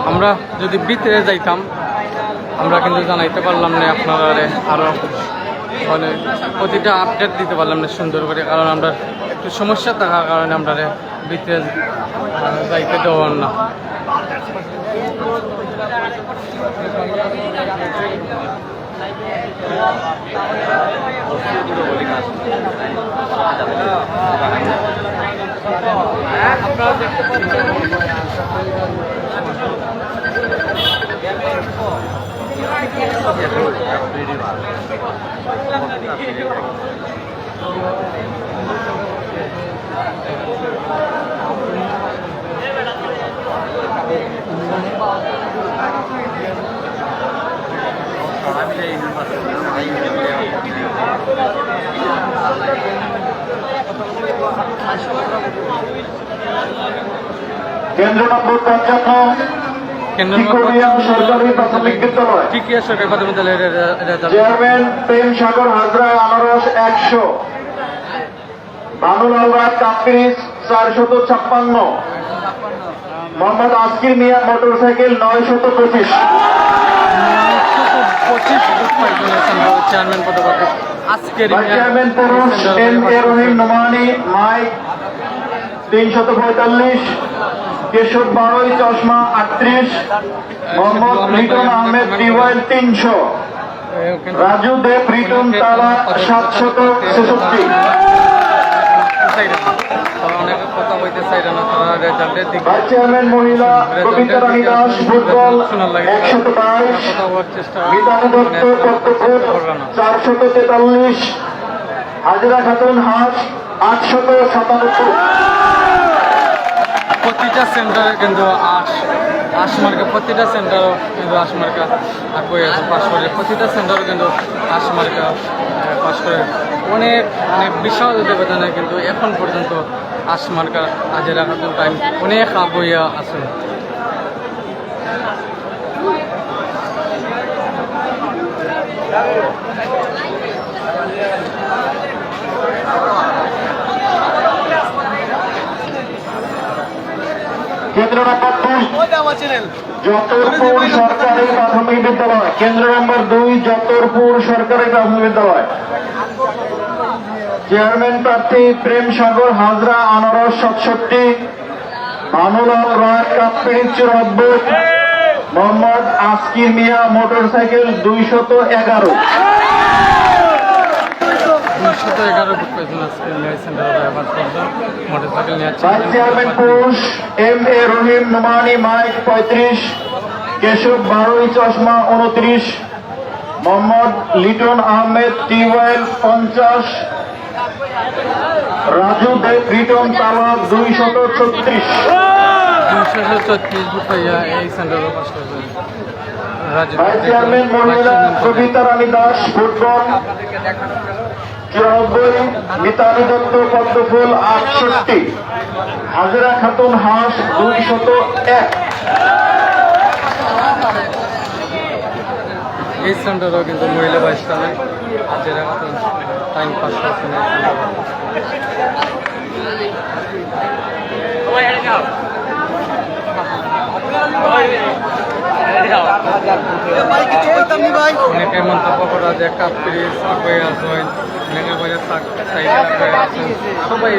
আমরা যদি ভিতরে যাইতাম আমরা কিন্তু জানাইতে পারলাম না আপনারা আরও মানে প্রতিটা আপডেট দিতে পারলাম না সুন্দর করে, কারণ আমরা একটু সমস্যা থাকার কারণে আমরা ভিতরে যাইতে দেওয়ার না। আপনারা দেখতে পাচ্ছেন কেন্দ্র নম্বর 55 টিকোরিয়া সরকারি প্রাথমিক বিদ্যালয়। টিকিয়া সরকারি প্রাথমিক বিদ্যালয়ের রেজাল্ট। চেয়ারম্যান প্রেম সাগর হাজরা আনারস 100, বানুলাল রায় কাপ্রিজ 456, মোহাম্মদ আসকির মিয়া মোটরসাইকেল 925। চেয়ারম্যান পদপ্রার্থী আজকের চেয়ারম্যান পুরুষ M A Rahim Nomani mic 345, Keshab বারোই চশমা 38, মোহাম্মদ লিটন আহমেদ টিওয়াইল 300, রাজু দেব রিটন তালা 766। অনেক কথা বলতে চাই না, তারা রেজাল্টের দিকে ভাইস চেয়ারম্যান মহিলা কবিতা রানী দাস ফুটবল 122, কথা বলার চেষ্টা মিতালি দত্ত পদ্মফুল 443, হাজরা খাতুন হাঁস 897। প্রতিটা সেন্টারে কিন্তু আশ মার্কা, প্রতিটা সেন্টারও কিন্তু আশ মার্কা আগুয়ে আছে পাস করে, প্রতিটা সেন্টারও কিন্তু আশ মার্কা পাস করে। অনেক অনেক বিশাল ব্যবধানে কিন্তু এখন পর্যন্ত আশ মার্কা হাজিরা খাতুন টাইম অনেক আগুইয়া আছে। কেন্দ্র নম্বর 2 যতরপুর সরকারি প্রাথমিক বিদ্যালয়, কেন্দ্র নম্বর 2 যতরপুর সরকারি প্রাথমিক বিদ্যালয়। চেয়ারম্যান প্রার্থী প্রেম সাগর হাজরা আনারস 67, ভানুলাল রায় কাপ্পিড়ি 94, মোহাম্মদ আসকির মিয়া মোটরসাইকেল 211। 211 বুক পেয়েছেন আজকে নিয়ে সেন্টারে আবার মোটরসাইকেল নিয়ে ভাইস চেয়ারম্যান পুরুষ M A Rahim Nomani mic 35, Keshab বারোই চশমা 29, মোহাম্মদ লিটন আহমেদ টিওয়াইল 50, রাজু দেব রিটন তালা 236। 234 বুক পাইয়া এই সেন্টারে পাস করেছেন রাজু। ভাইস চেয়ারম্যান মহিলা কবিতা রানী দাস ফুটবল 94, মিতালি দত্ত পদ্মফুল 68, হাজরা খাতুন হাঁস 201। এই সেন্টারও কিন্তু মহিলা ভাইস চেয়ারম্যান হাজিরা খাতুন টাইম পাস করছেন। অনেকে মন্তব্য করা যে কাপ পিরিজ হয়ে আসবেন, অনেকে বলে সাইডে আছেন, সবাই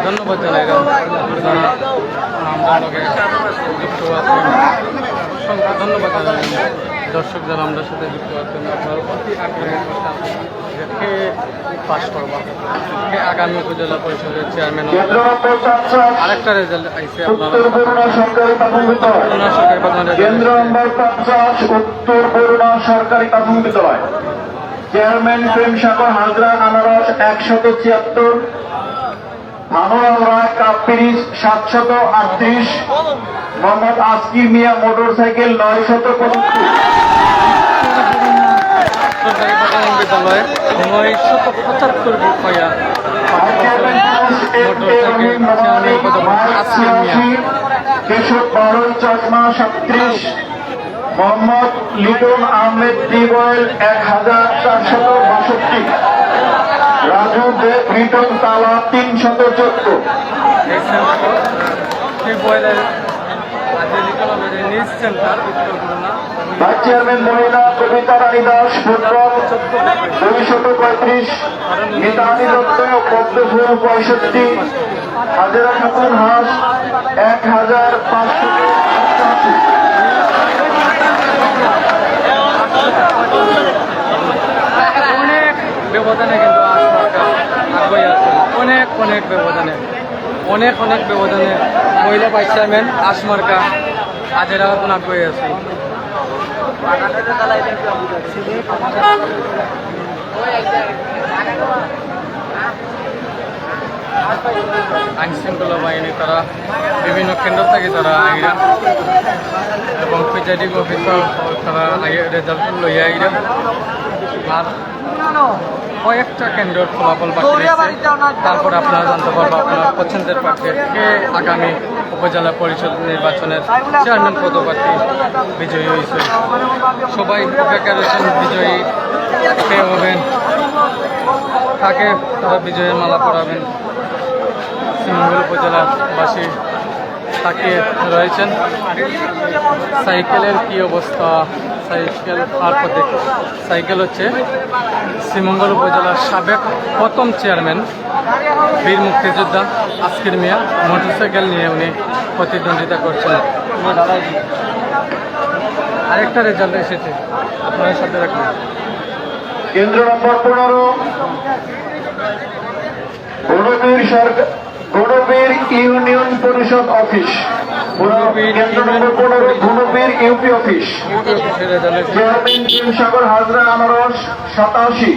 ধন্যবাদ জানাই যারা আমরা লগে যুক্ত আছেন, অসংখ্য ধন্যবাদ জানাই দর্শক যারা আমাদের সাথে যুক্ত আছেন। আপনার অতি আগ্রহের কথা কে পাস করবা, কে আগামী উপজেলা পরিষদের চেয়ারম্যান আরেকটা রেজাল্ট আইসে আপনারা সরকারি প্রাথমিক বিদ্যালয়, সরকারি প্রধানের কেন্দ্র নম্বর 50 উত্তর বরুণা সরকারি প্রাথমিক বিদ্যালয়। চেয়ারম্যান প্রেম সাগর হাজরা আনারস 176, ভানুলাল রায় কাপ্পিরিজ 738, মোহাম্মদ আসকির মিয়া মোটরসাইকেল 975। সরকারি প্রাথমিক বিদ্যালয়ে 975 বুক পাইয়া কেশব বারোই চশমা 37, মোহাম্মদ লিটন আহমেদ টিওয়াইল 1462, রাজু দেব রিটন তালা 314। এই সেন্টার টিউবওয়েলের নিজ সেন্টার উত্তর করোনা ভাইস চেয়ারম্যান মহিলা কবিতা রানী দাস ফুটবল 235, মিতালি দত্ত পদ্মফুল 65, হাজরা খাতুন হাঁস 1588। অনেক ব্যবধানে কিন্তু আগুয়ে আছে, অনেক অনেক ব্যবধানে, অনেক অনেক ব্যবধানে মহিলা ভাইস চেয়ারম্যান আশমার্কা হাজিরা খাতুন আগুয়ে আছে। আইন শৃঙ্খলা বাহিনী তারা বিভিন্ন কেন্দ্র থেকে তারা আইরা এবং প্রিজাইডিং অফিসার তারা রেজাল্ট লইয়া আইরা আর কয়েকটা কেন্দ্রের ফলাফল বাকি রয়েছে। তারপরে আপনারা জানতে পারবো আপনার পছন্দের প্রার্থীকে আগামী উপজেলা পরিষদ নির্বাচনের চেয়ারম্যান পদপ্রার্থী বিজয়ী হয়েছে। সবাই অপেক্ষা রয়েছেন বিজয়ী কে হবেন, তাকে তারা বিজয়ের মালা পরাবেন। শ্রীমঙ্গল উপজেলাবাসী তাকিয়ে রয়েছেন। সাইকেলের কি অবস্থা, সাইকেল আর প্রতীক সাইকেল হচ্ছে শ্রীমঙ্গল উপজেলার সাবেক প্রথম চেয়ারম্যান বীর মুক্তিযোদ্ধা আসকির মিয়া মোটরসাইকেল নিয়ে উনি প্রতিদ্বন্দ্বিতা করছেন। আরেকটা রেজাল্ট এসেছে, আপনার সাথে রাখবেন। কেন্দ্র নম্বর 15 গণবীর ইউনিয়ন পরিষদ অফিস, কেন্দ্র নম্বর 15 ঘনবীর ইউপি অফিস। চেয়ারম্যান প্রেমসাগর হাজরা আনারস 87,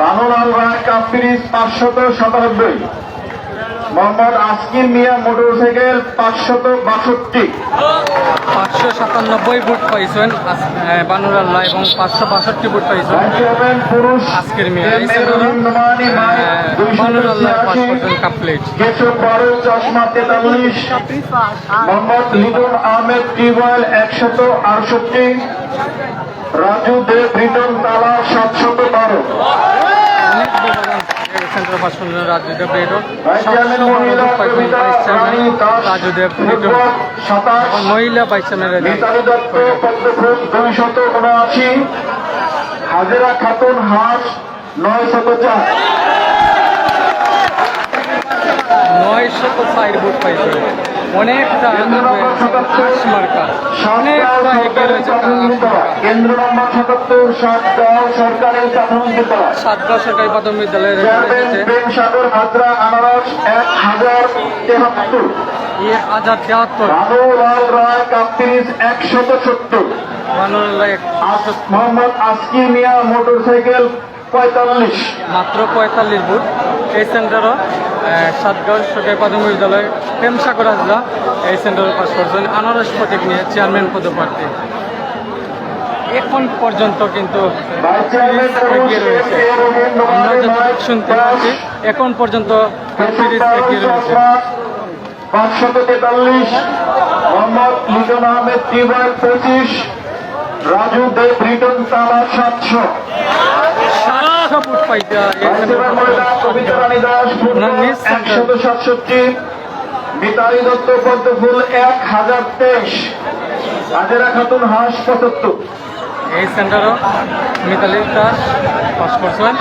বানুলাল রায় কাপ পিরিজ 597, মোহাম্মদ আসকির মিয়া মোটরসাইকেল 562। 597 ভোট পাইছেন বানুর আল্লাহ এবং 562 ভোট পাইছেন চেয়ারম্যান পুরুষ আজকের মিয়া। নোমানি বানুর আল্লাহ 5 পার্সেন্ট কাপলেট। কেশব বারো চশমা 43, মোহাম্মদ লিটন আহমেদ টিউবওয়েল 168, রাজু দেব রিটন তালা 712। অনেক ব্যবধান সেন্টার পাস করলেন রাজুদেব রেডো। ভাইস চেয়ারম্যান মহিলা কবিতা রানী দাস রাজুদেব ফুটবল 27, মহিলা ভাইস চেয়ারম্যান মিতালি দত্ত পদ্মফুল 279, হাজেরা খাতুন হাঁস 904। 904 ভোট পাইছে। অনেকটা মার্কা অনেকটা এগিয়ে রয়েছে কেন্দ্র নম্বর 77 সাতগাঁও সরকারি প্রাথমিক বিদ্যালয়। সাতগাঁও সরকারি প্রাথমিক বিদ্যালয়ের চেয়ারম্যান প্রেমসাগর হাজরা আনারস 1073, 1073। বানুলাল রায় কাপ পিরিজ 170, বানুল্লাহ মোহাম্মদ আসকির মিয়া মোটরসাইকেল 45। মাত্র 45 ভোট। এই সেন্টারও সাতগাঁও সরকারি প্রাথমিক বিদ্যালয় প্রেমসাগর হাজরা এই সেন্টারে পাস করছেন আনারস প্রতীক নিয়ে চেয়ারম্যান পদপ্রার্থী। এখন পর্যন্ত কিন্তু ভাইস চেয়ারম্যান এগিয়ে রয়েছে। আমরা যতটুকু শুনতে পাচ্ছি এখন পর্যন্ত সিরিজ এগিয়ে রয়েছে। 543, মোহাম্মদ লিটন আহমেদ টিউবওয়েল 25, রাজু দেব রিটন তালা 700। 700 ভোট পাইতে ভাইস চেয়ারম্যান মহিলা কবিতা রানী দাস ফুটবল 167, মিতালি দত্ত পদ্মফুল 1023, হাজেরা খাতুন হাঁস 75। এই সেন্টারও মিতালি দাস পাস করছেন।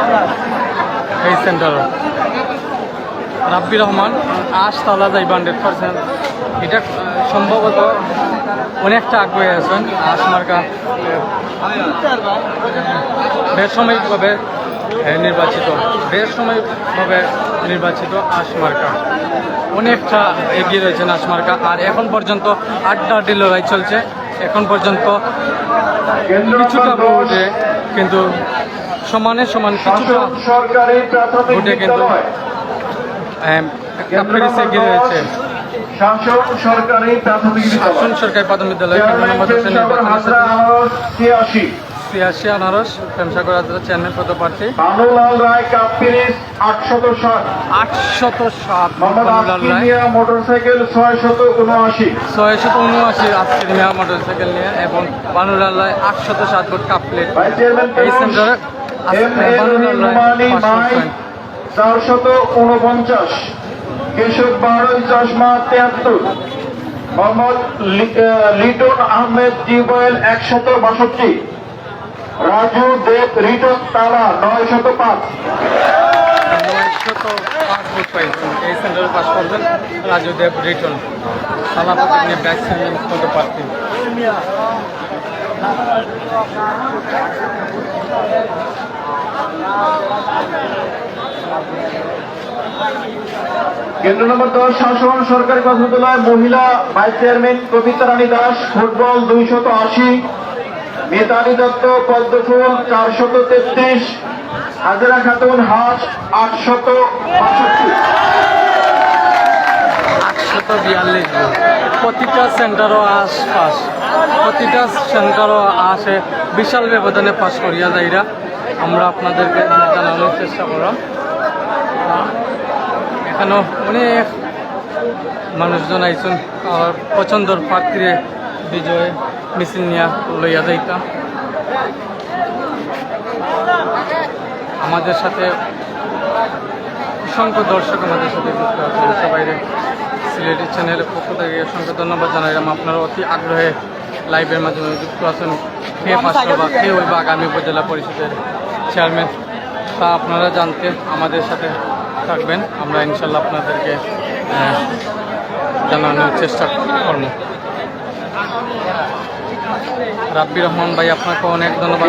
এই সেন্টারও রাব্বির রহমান আশতলা যাই 100%। এটা সম্ভবত অনেকটা আগ্রহী আছেন আশ মার্কা বেসাময়িকভাবে নির্বাচিত আশ মার্কা অনেকটা এগিয়ে রয়েছেন আশ মার্কা। আর এখন পর্যন্ত আড্ডাআড্ডি লড়াই চলছে। এখন পর্যন্ত কিছুটা ভোটে কিন্তু সমানে সমান কিছুটা সরকারি প্রাথমিক ভোটে কিন্তু বিদ্যালয়। কাপড়িসে এগিয়ে রয়েছে শাসন সরকারি প্রাথমিক বিদ্যালয়। শাসন সরকারি প্রাথমিক বিদ্যালয় কেন্দ্র নম্বর 10 প্রেমসাগর হাজরা আনারস 86, 86 আনারস প্রেমসাগর হাজরা চেয়ারম্যান পদপ্রার্থী। বানুলাল রায় কাপ পিরিজ 860, 807 মোহাম্মদ বানুলাল আসকির রায় মিয়া মোটরসাইকেল 679, 679 আসকির মিয়া মোটরসাইকেল নিয়ে এবং বানুলাল রায় 807 ভোট কাপলেট। ভাইস চেয়ারম্যান এই সেন্টারে বানুলাল রায় নোমানি 5%। 449, কেশব বারোই চশমা 73, মোহাম্মদ লিটন আহমেদ টিউবওয়েল 162, রাজু দেব রিটন তালা 905। 905 ভোট পাইছেন। এই সেন্টারে পাস করবেন রাজু দেব রিটন সালাপাতি নিয়ে ব্যাটসম্যান পদপ্রার্থী। কেন্দ্র নম্বর 10 শাসন সরকারি প্রাথমিক বিদ্যালয় মহিলা ভাইস চেয়ারম্যান কবিতা রানী দাস ফুটবল 280, মিতালি দত্ত পদ্মফুল 433, হাজেরা খাতুন হাঁস 862। 842 ভোট। প্রতিটা সেন্টারও আশপাশ প্রতিটা সেন্টারও আসে বিশাল ব্যবধানে পাস করিয়া যাইরা আমরা আপনাদেরকে জানানোর চেষ্টা করলাম। এখানেও অনেক মানুষজন আইসুন আর পছন্দর প্রার্থীরে বিজয় মিছিল নিয়ে লইয়া যাইতাম। আমাদের সাথে অসংখ্য দর্শক আমাদের সাথে যুক্ত আছেন। সবাই সিলেটি চ্যানেলের পক্ষ থেকে অসংখ্য ধন্যবাদ জানাইলাম। আপনারা অতি আগ্রহে লাইভের মাধ্যমে যুক্ত আছেন, কে পাঁচশো বা কে হইব আগামী উপজেলা পরিষদের চেয়ারম্যান, তা আপনারা জানতে আমাদের সাথে থাকবেন। আমরা ইনশাল্লাহ আপনাদেরকে জানানোর চেষ্টা করব। রাব্বির রহমান ভাই, আপনাকে অনেক ধন্যবাদ।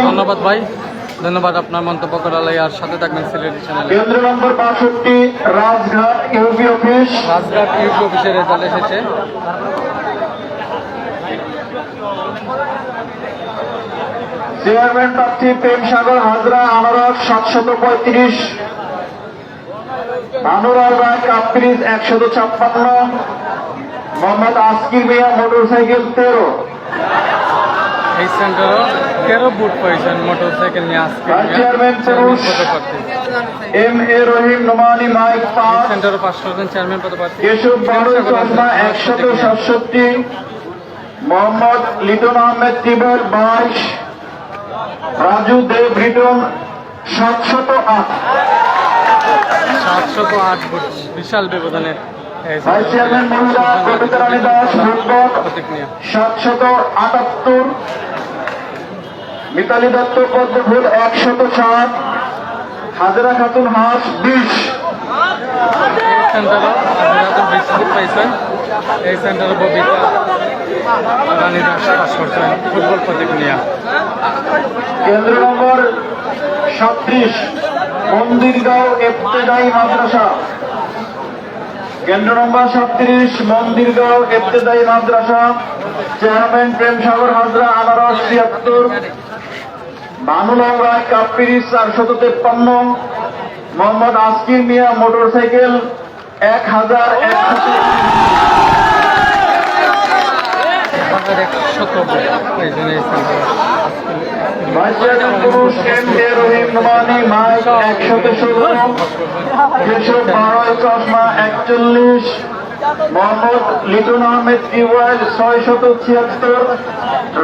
ধন্যবাদ ভাই, ধন্যবাদ আপনার মন্তব্য করার লাগে। আর সাথে থাকবেন সিলেটি চ্যানেলে। কেন্দ্র নম্বর 62 Rajghat UP office. Rajghat UP অফিসের রেজাল্ট এসেছে। চেয়ারম্যান প্রার্থী প্রেমসাগর হাজরা আনারস 735, আনোয়ার রায় কাপ্রিজ 156, মোহাম্মদ আসকির মিয়া মোটরসাইকেল 13। এই সেন্টারও 13 বুট পাইছেন মোটরসাইকেল নিয়ে আজকে। ভাইস চেয়ারম্যান পুরুষ M A Rahim Nomani mic 5। সেন্টারও 500 John chairman পদপ্রার্থী। কেশব বানুল চশমা 167, মোহাম্মদ লিটন আহমেদ তিবর 22, রাজু দেব রিটন 708। 708 বুট বিশাল ব্যবধানে ভাইস চেয়ারম্যান মহিলা কবিতা রানী দাস ফুটবল প্রতীক নিয়ে 778, মিতালি দত্ত পদ্মফুল 104, হাজরা খাতুন হাঁস 20। সেন্টারও 20 বুট পাইছেন। এই সেন্টারে ববিতা রানী দাস পাস করছেন ফুটবল প্রতীক নিয়ে। কেন্দ্র নম্বর 37 মন্দিরগাঁও ইবতেদায়ী মাদ্রাসা। কেন্দ্র নম্বর 37 মন্দিরগাঁও ইবতেদায়ী মাদ্রাসা। চেয়ারম্যান প্রেমসাগর হাজরা আনারস 73, বানুল রায় কাপ্পিরিজ 453, মোহাম্মদ আসকির মিয়া মোটরসাইকেল 1100। 100 বুট পাইছেন এই সেন্টারে। ভাইস চেয়ারম্যান পুরুষ M A Rahim Nomani mic 116, Keshab বারোয় চশমা 41, মোহাম্মদ লিটন আহমেদ টিওয়াইল 676,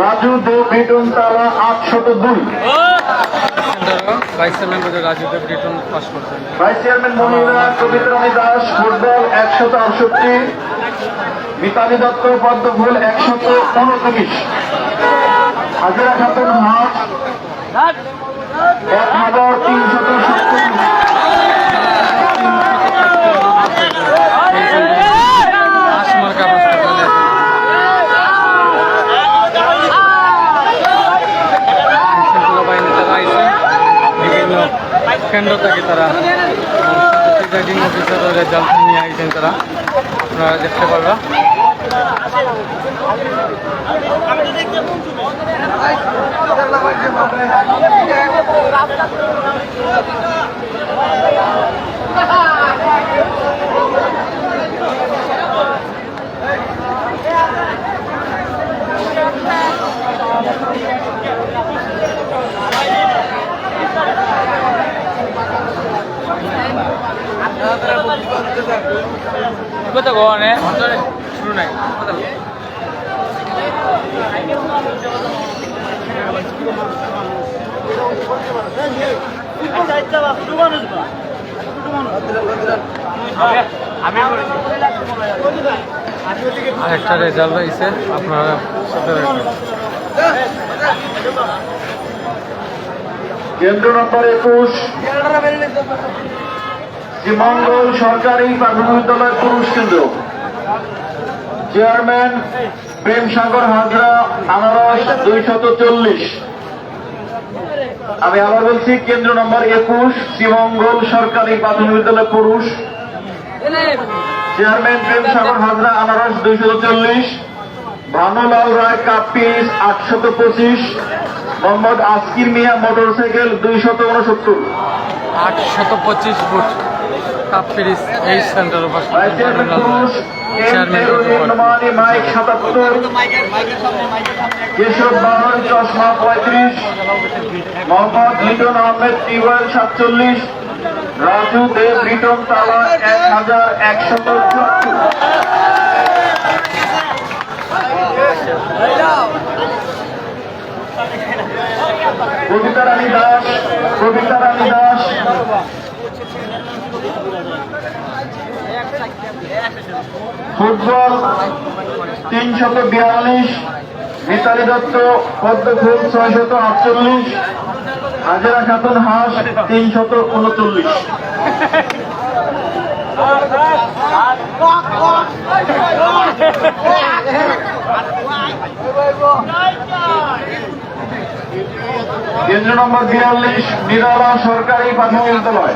রাজু দেব রিটন তালা 802। সেন্টারও ভাইস চেয়ারম্যান পদে রাজু দেব রিটন পাস করছেন। ভাইস চেয়ারম্যান মহিলা কবিতা রানী দাস ফুটবল 168, মিতালি দত্ত পদ্মফুল 129, হাজরা খাতুন হাঁস 1370। আশমার্কা পাস করছেন। বাহিনী তারা আইসে বিভিন্ন কেন্দ্র থেকে তারা প্রিজাইডিং অফিসারের রেজাল্ট নিয়ে আইছেন তারা, আপনারা দেখতে পারবা। কত গনে শুরু নাই আরেকটা রেজাল্ট হয়েছে, আপনারা সাথে রাখবেন। কেন্দ্র নম্বর 21 শ্রীমঙ্গল সরকারি প্রাথমিক বিদ্যালয় পুরুষ কেন্দ্র। চেয়ারম্যান প্রেমসাগর হাজরা আনারস 240। আমি আবার বলছি, কেন্দ্র নম্বর 21 শ্রীমঙ্গল সরকারি প্রাথমিক বিদ্যালয় পুরুষ। চেয়ারম্যান প্রেমসাগর হাজরা আনারস 240, ভানুলাল রায় কাপ্পিস 825, মোহাম্মদ আসকির মিয়া মোটরসাইকেল 269। 825 ফুট কাপ পিরিস এই সেন্টার ভাইস চেয়ারম্যান পুরুষ M A Rahim Nomani mic 77, Keshab বাহন চশমা 35, মোহাম্মদ লিটন আহমেদ টিওয়াল 47, রাজু দেব রিটন তালা 1174। কবিতা রানী দাস ফুটবল 342, মিতালি দত্ত পদ্মফুল 648, হাজেরা খাতুন হাঁস 339। কেন্দ্র নম্বর 42 নিরালা সরকারি প্রাথমিক বিদ্যালয়।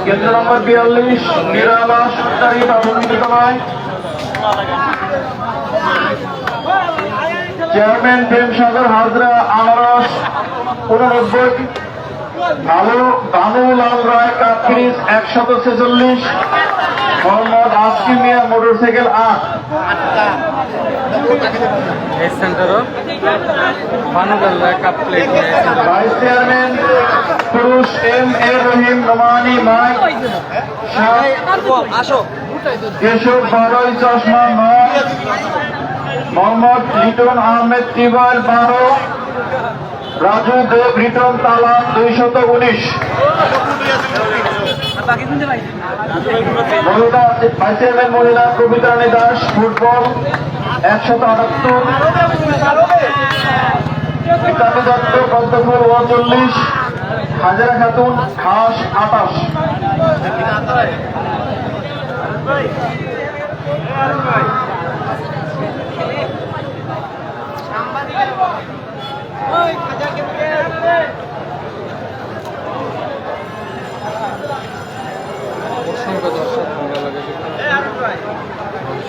কেন্দ্র নম্বর 42 নিরালা সরকারি প্রাথমিক বিদ্যালয়। চেয়ারম্যান প্রেমসাগর হাজরা আনারস 89, ভানুলাল রায় কাপ পিরিচ 146, মোহাম্মদ আসকিম মিয়া মোটরসাইকেল 8। এই সেন্টারও বানুদাল্লাহ কাপ প্লেট ভাইস চেয়ারম্যান পুরুষ M A Rahim Nomani mic Keshab বারোই চশমা 9, মোহাম্মদ লিটন আহমেদ টিবাল 12, রাজু দেব রিটন তালা 219। মহিলা ভাইস চেয়ারম্যান মহিলা কবিতা রানী দাস ফুটবল 178, মিতালি দত্ত পদ্মফুল 39, হাজেরা খাতুন হাঁস 28। অসংখ্য দর্শক ভালো লাগে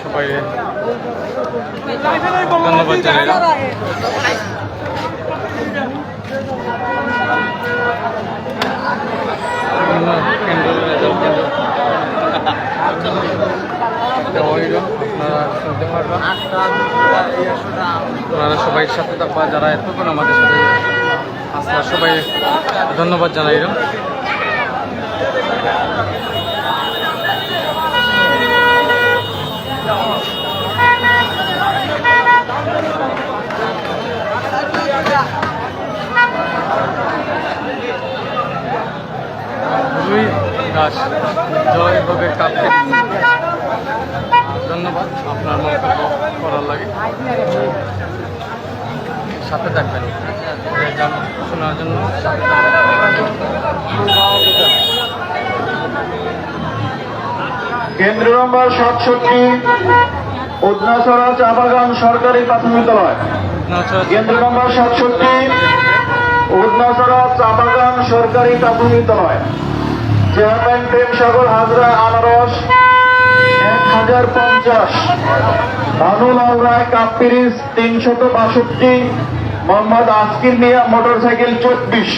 সবাই ধন্যবাদ জানাই। আপনারা শুনতে পারবেন, আপনারা সবাই সাথে থাকবা যারা এতক্ষণ আমাদের সাথে আসলে সবাই ধন্যবাদ জানাই। রুই দাস জয় ভোগের কাপকে ধন্যবাদ আপনার মন্তব্য করার লাগে। সাথে থাকবেন শোনার জন্য সাথে কেন্দ্র নম্বর 67 উদনাছড়া চা বাগান সরকারি প্রাথমিক বিদ্যালয়। কেন্দ্র নম্বর 67 উদনাছড়া চা বাগান সরকারি প্রাথমিক বিদ্যালয়। চেয়ারম্যান প্রেমসাগর হাজরা আনারস 1050, ভানুলাল রায় কাপ পিরিচ 362, মোহাম্মদ আসকির মিয়া মোটরসাইকেল 24।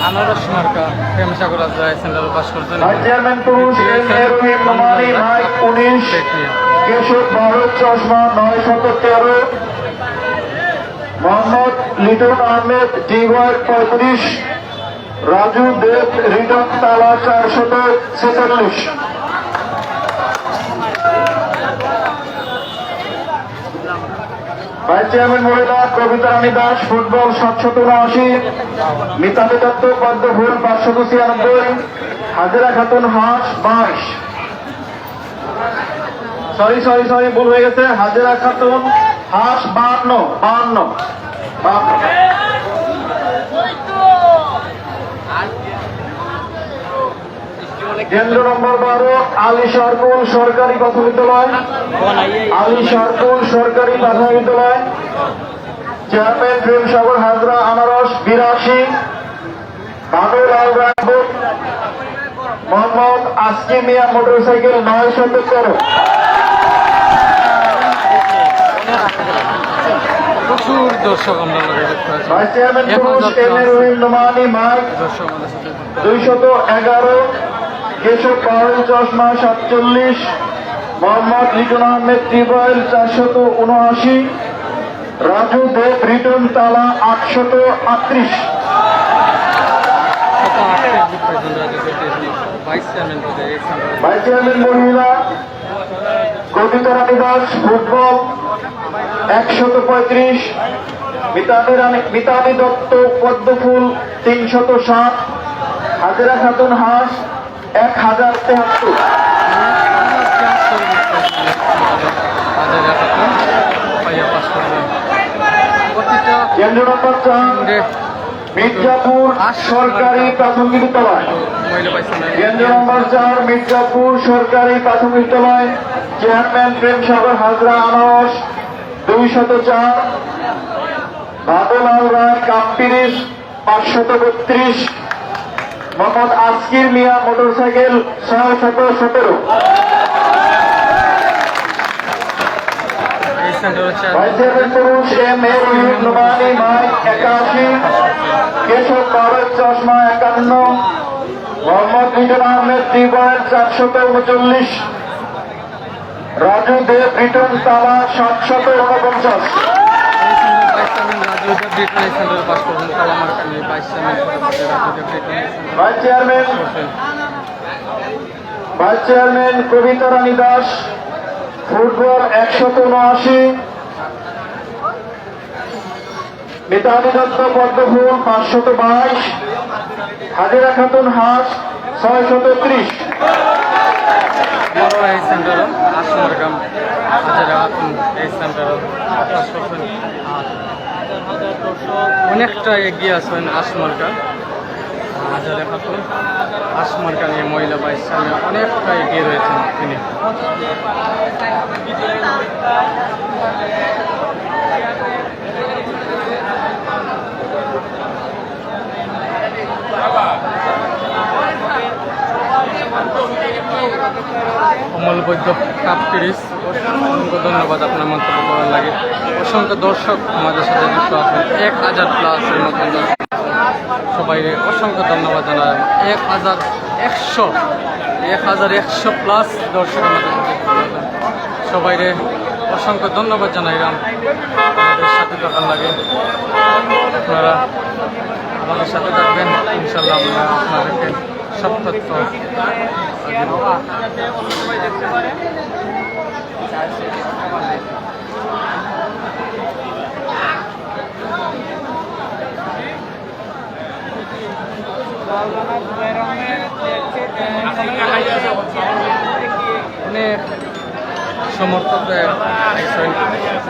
আনারস মার্কা প্রেমসাগর রায় সেন্টার পাস করছেন। ভাইস চেয়ারম্যান পুরুষ M A Rahim Nomani mic 19, Keshab Bharat চশমা 913, মোহাম্মদ লিটন আহমেদ টিওয়ার 35, রাজু দেব রিটন তালা 446। ভাইস চেয়ারম্যান মহিলা কবিতা রানী দাস ফুটবল 779, মিতালি দত্ত পদ্মফুল 596, হাজেরা খাতুন হাঁস 22। সরি ভুল হয়ে গেছে, হাজেরা খাতুন হাঁস 52। কেন্দ্র নম্বর 12 আলী সরকুল সরকারি প্রাথমিক বিদ্যালয়। আলী সরকুল সরকারি প্রাথমিক বিদ্যালয়। চেয়ারম্যান প্রেমসাগর হাজরা আনারস 82, ভানুলাল রায়, মোহাম্মদ আসকিম মিয়া মোটরসাইকেল 913। প্রচুর দর্শক আমরা দেখতে পাচ্ছি। ভাইস চেয়ারম্যান পুরুষ M A Rahim Nomani mic দর্শক আমাদের সাথে 211, কেশব পাহাড়ি চশমা 47, মোহাম্মদ লিটন আহমেদ টিউবওয়েল 479, রাজু দেব রিটন তালা 838। ভাইস চেয়ারম্যান মহিলা কবিতা রানী দাস ফুটবল 135, মিতালি দত্ত পদ্মফুল 307, হাজেরা খাতুন হাঁস 1073। প্রতিটা কেন্দ্র নম্বর 4 মির্জাপুর সরকারি প্রাথমিক বিদ্যালয়। মহিলা পাইছেন কেন্দ্র নম্বর 4 মির্জাপুর সরকারি প্রাথমিক বিদ্যালয়। চেয়ারম্যান প্রেম সাগর হাজরা আনারস 204, বাদলাল রায় কাপ 30 532, মোহাম্মদ আসকির মিয়া মোটরসাইকেল 617। এই সেন্টার হচ্ছে ভাইস চেয়ারম্যান পুরুষ এম এ রহিম নোমানি মাই 81, কেশব পারদ চশমা 51, মোহাম্মদ মিজান আহমেদ টিউবওয়েল 439, রাজু দেব রিটন তালা 749। ভাইস চেয়ারম্যান কবিতা রানী দাস ফুটবল 179, মিতালি দত্ত পদ্মফুল 522, হাজিরা খাতুন হাঁস 630। এই সেন্টার আসমরগাম হাজারা এই সেন্টার অনেকটা এগিয়ে আছেন আসমরগা হাজারা খাতুন। আসমরগা নিয়ে মহিলা বাইশ সালে অনেকটা এগিয়ে রয়েছেন তিনি। অমল বৈদ্য কাপ 30, অসংখ্য ধন্যবাদ আপনার মন্তব্য করার লাগে। অসংখ্য দর্শক আমাদের সাথে যুক্ত আছেন, 1000 প্লাসের মতন দর্শক। সবাই অসংখ্য ধন্যবাদ জানাই। 1100 প্লাস দর্শক আমাদের সাথে যুক্ত আছেন। সবাই অসংখ্য ধন্যবাদ জানাইলাম আমাদের সাথে থাকার লাগে। আপনারা আমাদের সাথে থাকবেন, ইনশাল্লাহ আমরা আপনাদেরকে সব তথ্য দেখতে পারেন। অনেক সমর্থক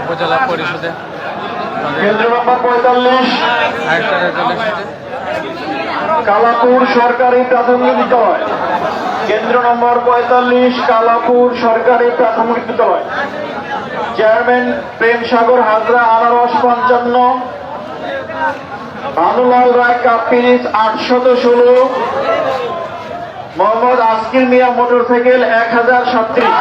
উপজেলা পরিষদে কেন্দ্র নম্বর 45 আরেকটা রেজাল্ট এসেছে। কালাপুর সরকারি প্রাথমিক বিদ্যালয়। কেন্দ্র নম্বর 45 কালাপুর সরকারি প্রাথমিক বিদ্যালয়। চেয়ারম্যান প্রেম সাগর হাজরা আনারস 55, ভানুলাল রায় কাপ 30 816, মোহাম্মদ আসকির মিয়া মোটরসাইকেল 1037।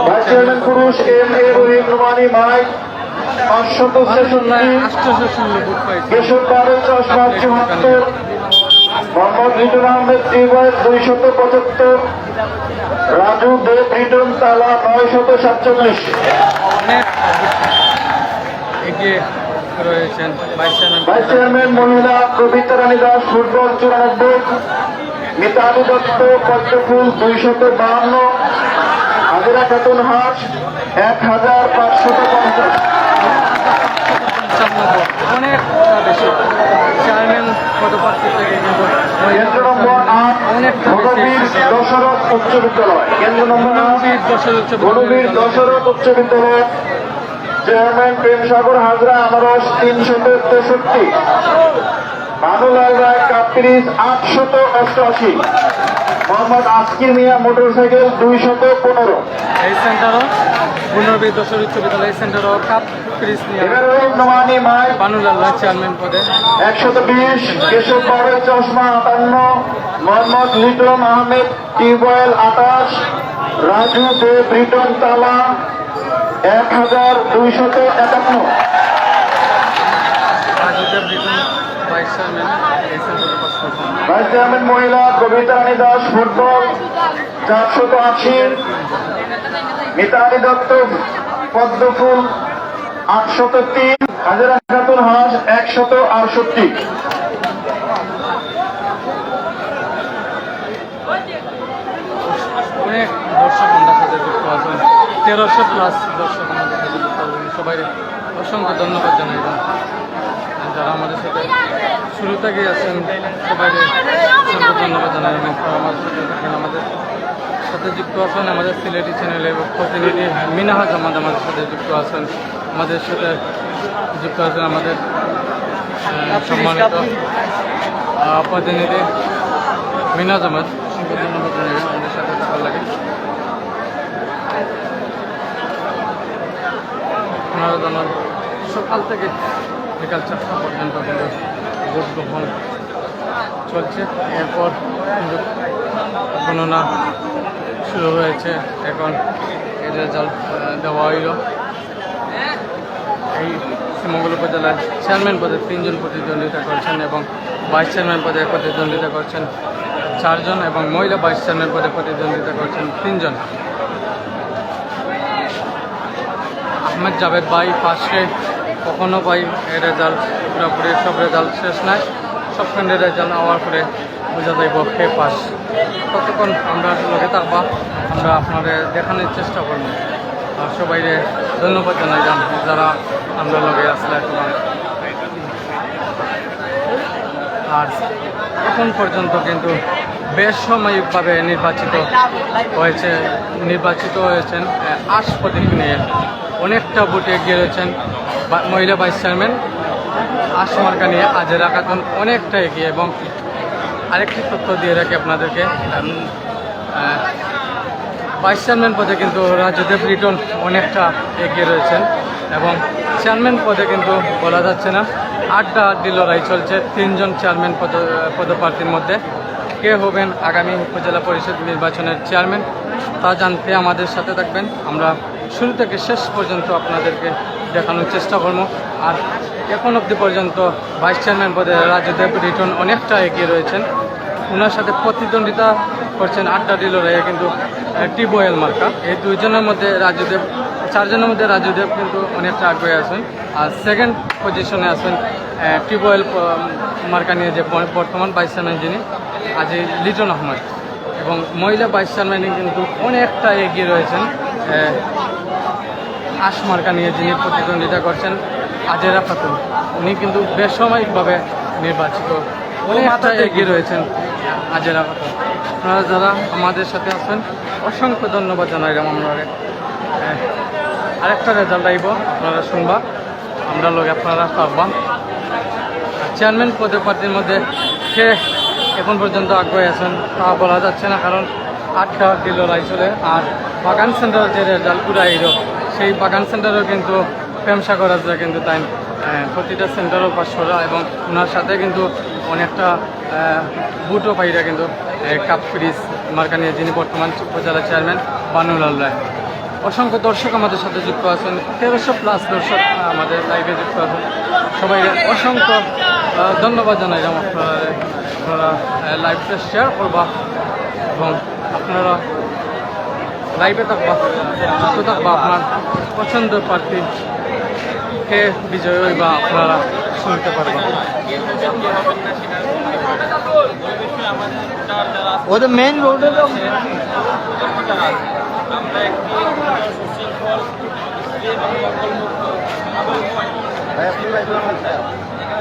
ভাইস চেয়ারম্যান পুরুষ এম এ রহিম নোমানি মাই 566, কেশব পারদ চশমা 74, মোহাম্মদ রিটন আহমেদ টিউবওয়েল 275, রাজু দেব রিটন তালা 947। অনেক এগিয়ে রয়েছেন ভাইস ভাইস চেয়ারম্যান মহিলা কবিতা রানী দাস ফুটবল 94, মিতালি দত্ত পদ্মফুল 252, হাজিরা খাতুন হাঁস 1550। অনেকটা বেশি চেয়ারম্যান পদপ্রার্থী থেকে কিন্তু কেন্দ্র নম্বর 8 অনেকটা গণবীর বেশি দশরথ উচ্চ বিদ্যালয়। কেন্দ্র নম্বর 8 গণবীর দশরথ উচ্চ বিদ্যালয়। চেয়ারম্যান প্রেম সাগর হাজরা আনারস 363, ভানুলাল রায় কাপ 30 888, মোহাম্মদ আসকির মিয়া মোটরসাইকেল 215। এই সেন্টারও পুনর্বীর দশর উচ্চ বিদ্যালয় সেন্টারও কাপ 30 নিয়ে এবার রহিম নোমানি মাই বানুল্লাহ চেয়ারম্যান পদে 120, কেশব পারদ চশমা 58, মোহাম্মদ লিটন আহমেদ টিউবওয়েল 28, রাজু দেব রিটন তালা 1251। রাজুদেব রিটন ভাইস চেয়ারম্যান এই সেন্টারে পাস করছেন। ভাইস চেয়ারম্যান মহিলা কবিতা রানী দাস ফুটবল 480, মিতালি দত্ত পদ্মফুল 803, হাজিরা খাতুন হাঁস 168। অনেক দর্শক আমাদের সাথে যুক্ত আছেন, 1300 প্লাস দর্শক আমাদের সাথে যুক্ত আছেন। সবাই অসংখ্য ধন্যবাদ জানাই যারা আমাদের সাথে শুরু থেকে আছেন সবাইকে অসংখ্য ধন্যবাদ জানাই আমি। আমাদের সাথে যুক্ত আছেন আমাদের সিলেটি চ্যানেলের প্রতিনিধি মিনাহাজ আহমদ আমাদের সাথে যুক্ত আছেন, আমাদের সাথে যুক্ত আছেন আমাদের সম্মানিত প্রতিনিধি মিনাজ আহমদ। অসংখ্য ধন্যবাদ জানাই আমাদের সাথে থাকার লাগে। আপনারা জানান সকাল থেকে বিকাল 4টা পর্যন্ত কিন্তু ভোট গ্রহণ চলছে। এরপর কিন্তু গণনা শুরু হয়েছে, এখন এই রেজাল্ট দেওয়া হইল। এই শ্রীমঙ্গল উপজেলার চেয়ারম্যান পদে 3 জন প্রতিদ্বন্দ্বিতা করছেন এবং ভাইস চেয়ারম্যান পদে প্রতিদ্বন্দ্বিতা করছেন 4 জন এবং মহিলা ভাইস চেয়ারম্যান পদে প্রতিদ্বন্দ্বিতা করছেন 3 জন। আহমেদ জাভেদ ভাই ফার্স্টে, কখনো ভাই এই রেজাল্ট পুরোপুরি সব রেজাল্ট শেষ নাই, সবখানে রেজাল্ট হওয়ার পরে বোঝা যাইব কে পাস। ততক্ষণ আমরা লগে থাকবা, আমরা আপনাদের দেখানোর চেষ্টা করব। আর সবাইকে ধন্যবাদ জানাই যারা আমরা লগে আসলে এখন। আর এখন পর্যন্ত কিন্তু বেসাময়িকভাবে নির্বাচিত হয়েছেন 8 প্রতীক নিয়ে, অনেকটা ভোটে এগিয়ে রয়েছেন মহিলা ভাইস চেয়ারম্যান আশমার্কা নিয়ে আজেরা খাতুন অনেকটা এগিয়ে। এবং আরেকটি তথ্য দিয়ে রাখি আপনাদেরকে, ভাইস চেয়ারম্যান পদে কিন্তু রাজদেব রিটন অনেকটা এগিয়ে রয়েছেন এবং চেয়ারম্যান পদে কিন্তু বলা যাচ্ছে না, 8 লড়াই চলছে 3 জন চেয়ারম্যান পদপ্রার্থীর মধ্যে। কে হবেন আগামী উপজেলা পরিষদ নির্বাচনের চেয়ারম্যান তা জানতে আমাদের সাথে থাকবেন। আমরা শুরু থেকে শেষ পর্যন্ত আপনাদেরকে দেখানোর চেষ্টা করব। আর এখন অবধি পর্যন্ত ভাইস চেয়ারম্যান পদে রাজদেব রিটন অনেকটা এগিয়ে রয়েছেন, ওনার সাথে প্রতিদ্বন্দ্বিতা করছেন 8 লড়াইয়ে কিন্তু টিউবওয়েল মার্কা। এই 2 জনের মধ্যে 4 জনের মধ্যে রাজদেব কিন্তু অনেকটা আগ্রহী আছেন। আর সেকেন্ড পজিশনে আছেন টিউবওয়েল মার্কা নিয়ে যে বর্তমান ভাইস চেয়ারম্যান যিনি আজি লিটন আহমদ। এবং মহিলা ভাইস চেয়ারম্যান কিন্তু অনেকটা এগিয়ে রয়েছেন আশমার্কা নিয়ে যিনি প্রতিদ্বন্দ্বিতা করছেন আজেরা খাতুন। উনি কিন্তু বেসাময়িকভাবে নির্বাচিত, অনেকটা এগিয়ে রয়েছেন আজেরা খাতুন। আপনারা যারা আমাদের সাথে আছেন অসংখ্য ধন্যবাদ জানাই। আমরা আরেকটা রেজাল্ট আইব, আপনারা শুনবা, আমরা লোক আপনারা পারবা। চেয়ারম্যান পদপ্রার্থীর মধ্যে কে এখন পর্যন্ত আগ্রহী আছেন তা বলা যাচ্ছে না, কারণ 8 লড়াই চলে। আর বাগান সেন্টার যে রেজাল্ট পুরাইল, সেই বাগান সেন্টারও কিন্তু প্রেমসাগর আছে কিন্তু তাই প্রতিটা সেন্টারও পাস করা এবং ওনার সাথে কিন্তু অনেকটা বুটও পাইরা কিন্তু কাপ ফ্রিজ মার্কা নিয়ে যিনি বর্তমান উপজেলা চেয়ারম্যান বানুলাল রায়। অসংখ্য দর্শক আমাদের সাথে যুক্ত আছেন, 1300+ দর্শক আমাদের লাইভে যুক্ত আছেন। সবাইকে অসংখ্য ধন্যবাদ জানাই। আপনারা লাইভটা শেয়ার করবা এবং আপনারা লাইভে থাকবা, যুক্ত থাকবা। আপনার পছন্দের প্রার্থী কে বিজয় হইবা আপনারা শুনতে পারবেন। ওদের মেইন রোডে তো আমরা একটি সুশৃঙ্খল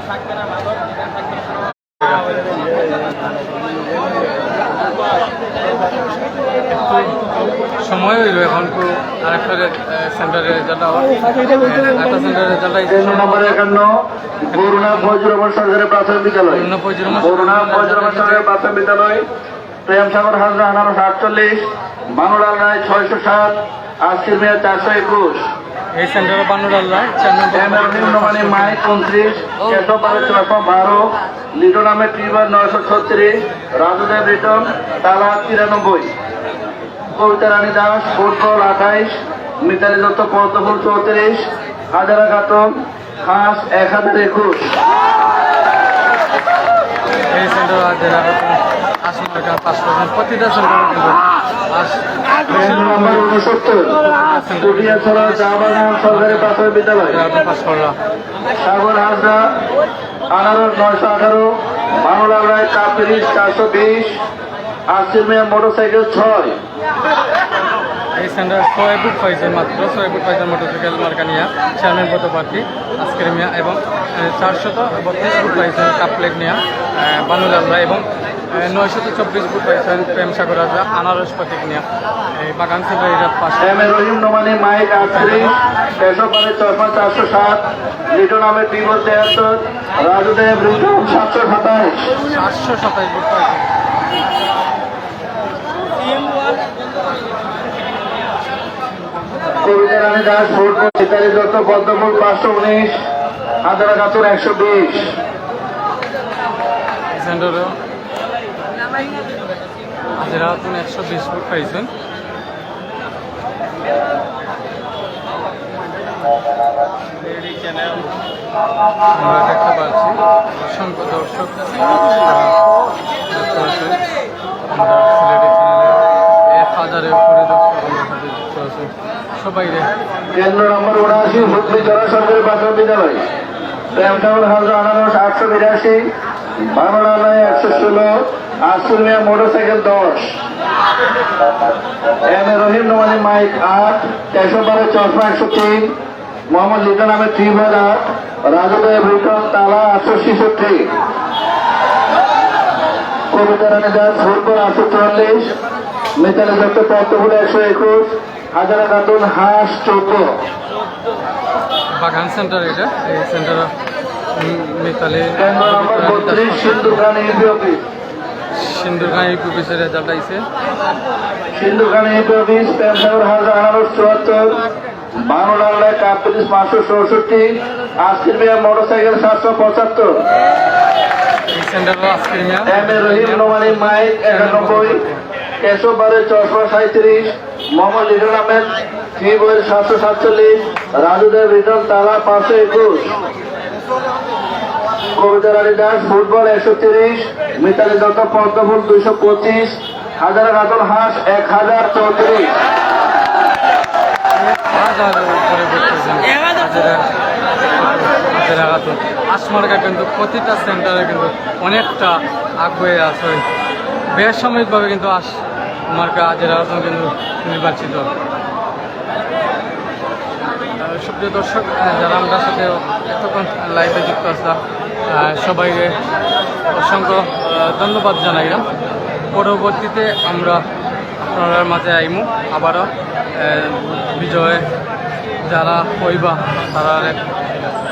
থাকবে না মাদক, সময় হইল এখন তো আরেকটা সেন্টারের রেজাল্ট একটা সেন্টারের রেজাল্ট 51 বরুণা ফজল রহমান সরকারি প্রাথমিক বিদ্যালয়, বরুণা ফজল রহমান সরকারি প্রাথমিক বিদ্যালয় প্রেমসাগর হাজরা 48, বানুলাল রায় 607, আসির মিয়া 421। এই সেন্টারে Banulal Roy chairman mike 29, Keshab 412, Liton Ahmed tube well 936, Rajdeb Riton তালা 93, কবিতা রানী দাস ফুটবল 28, মিতালি দত্ত পদ্মফুল 34, হাজারা খাতুন খাস 1021। এই সেন্টার হাজারা খাতুন আশমার্কা পাস করছেন প্রতিটা সেন্টারে কিন্তু নম্বর 69 কুটিয়াছড়া চা বাগান সরকারি প্রাথমিক বিদ্যালয় পাস করলা। সাগর হাজরা 918, বানুলাল রায় কাপ ফ্রিজ 420, আসির মিয়া মোটরসাইকেল 6। এই সেন্টার সোয়েবুট পাইছেন মাত্র সোয়েবুট পাইছেন মোটরসাইকেল মার্কা নিয়ে চেয়ারম্যান পদপ্রার্থী আজকের মিয়া এবং 432 ফুট পাইছেন কাপ প্লেট নিয়ে বানুলাল রায় এবং 924 ফুট পাইছেন প্রেম সাগর রাজা আনারস প্রতীক নিয়ে এই বাগান সেন্টার এটার পাশে M A Rahim Nomani mic 38, পেশোপানি চশমা 407, লিটন নামে টিমো 73, রাজুদেব রিটন 727। 727 ফুট পাইছেন কবিতা রানী দাস ফুটবল ইত্যাদি দত্ত পদ্মফুল 519, হাজারা কাতুর 120। সেন্টারও হাজারা 120 ফুট পাইছেন আমরা দেখতে পাচ্ছি অসংখ্য দর্শক যুক্ত আছেন আমরা সিলেটি চ্যানেলে 1000-এর উপরে দর্শক আমাদের সাথে যুক্ত আছেন সবাই কেন্দ্র নম্বর 79 হুগলি জেলা সরকারি প্রাথমিক বিদ্যালয়, প্রেমসাগর হাজরা আনারস 882, বাংলালয় 116, আসুর মিয়া motorcycle 10। M A Rahim Nomani mic 8, পেশোপানি চশমা 103, মোহাম্মদ লিটন নামে 3/8, রাজুদেব রিটন তালা 866। কবিতা রানী দাস ফুটবল 844, মিতালি দত্ত পদ্মফুল 121, হাজারা খাতুন হাঁস 14। বাগান সেন্টার এটা এই সেন্টার মিতালি কেন্দ্র নম্বর 32 সিন্ধুখান ইউপি অফিস, সিন্দুরগাঁ ইউপি অফিসের রেজাল্ট আইছে সিন্ধুখান ইউপি অফিস, প্রেমসাগর হাজরা আনারস 74, বাংলালয় কাপ পিরিস 567, আসির মিয়া মোটরসাইকেল 775। এই সেন্টারও আজকের মিয়া M A Rahim Nomani mic 91, কেশববারে চশমা 37, মোহাম্মদ লিটন আহমেদ 747, রাজুদেব রিটন তালা 521। কবিতা রানী দাস ফুটবল 130, মিতালি দত্ত পদ্মফুল 225, হাজারা খাতুন হাঁস 1034। হাজারের উপরে করতেছেন হাজারা খাতুন আসমার্কা কিন্তু প্রতিটা সেন্টারে কিন্তু অনেকটা আগ্রহে আছে বেসাময়িকভাবে কিন্তু মার্কা হাজারা খাতুন কিন্তু নির্বাচিত। সুপ্রিয় দর্শক যারা আমরা সাথে এতক্ষণ লাইভে যুক্ত আসলাম সবাইকে অসংখ্য ধন্যবাদ জানাইলাম। পরবর্তীতে আমরা আপনার মাঝে আইমু আবারও বিজয় যারা হইবা তারা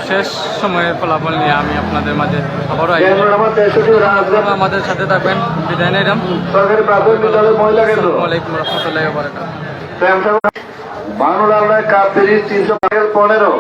শেষ সময়ের ফলাফল নিয়ে আমি আপনাদের মাঝে আবারও আইব। কেন্দ্র নম্বর 63 আপনারা আমাদের সাথে থাকবেন। বিদায় নিলাম। সরকারি প্রাথমিক বিদ্যালয় মহিলা কেন্দ্র, আসসালামু আলাইকুম রহমতুল্লাহি ওয়া বারাকাতুহু। প্রেমসাগর বাংলালয় কাপ পিরিস 315।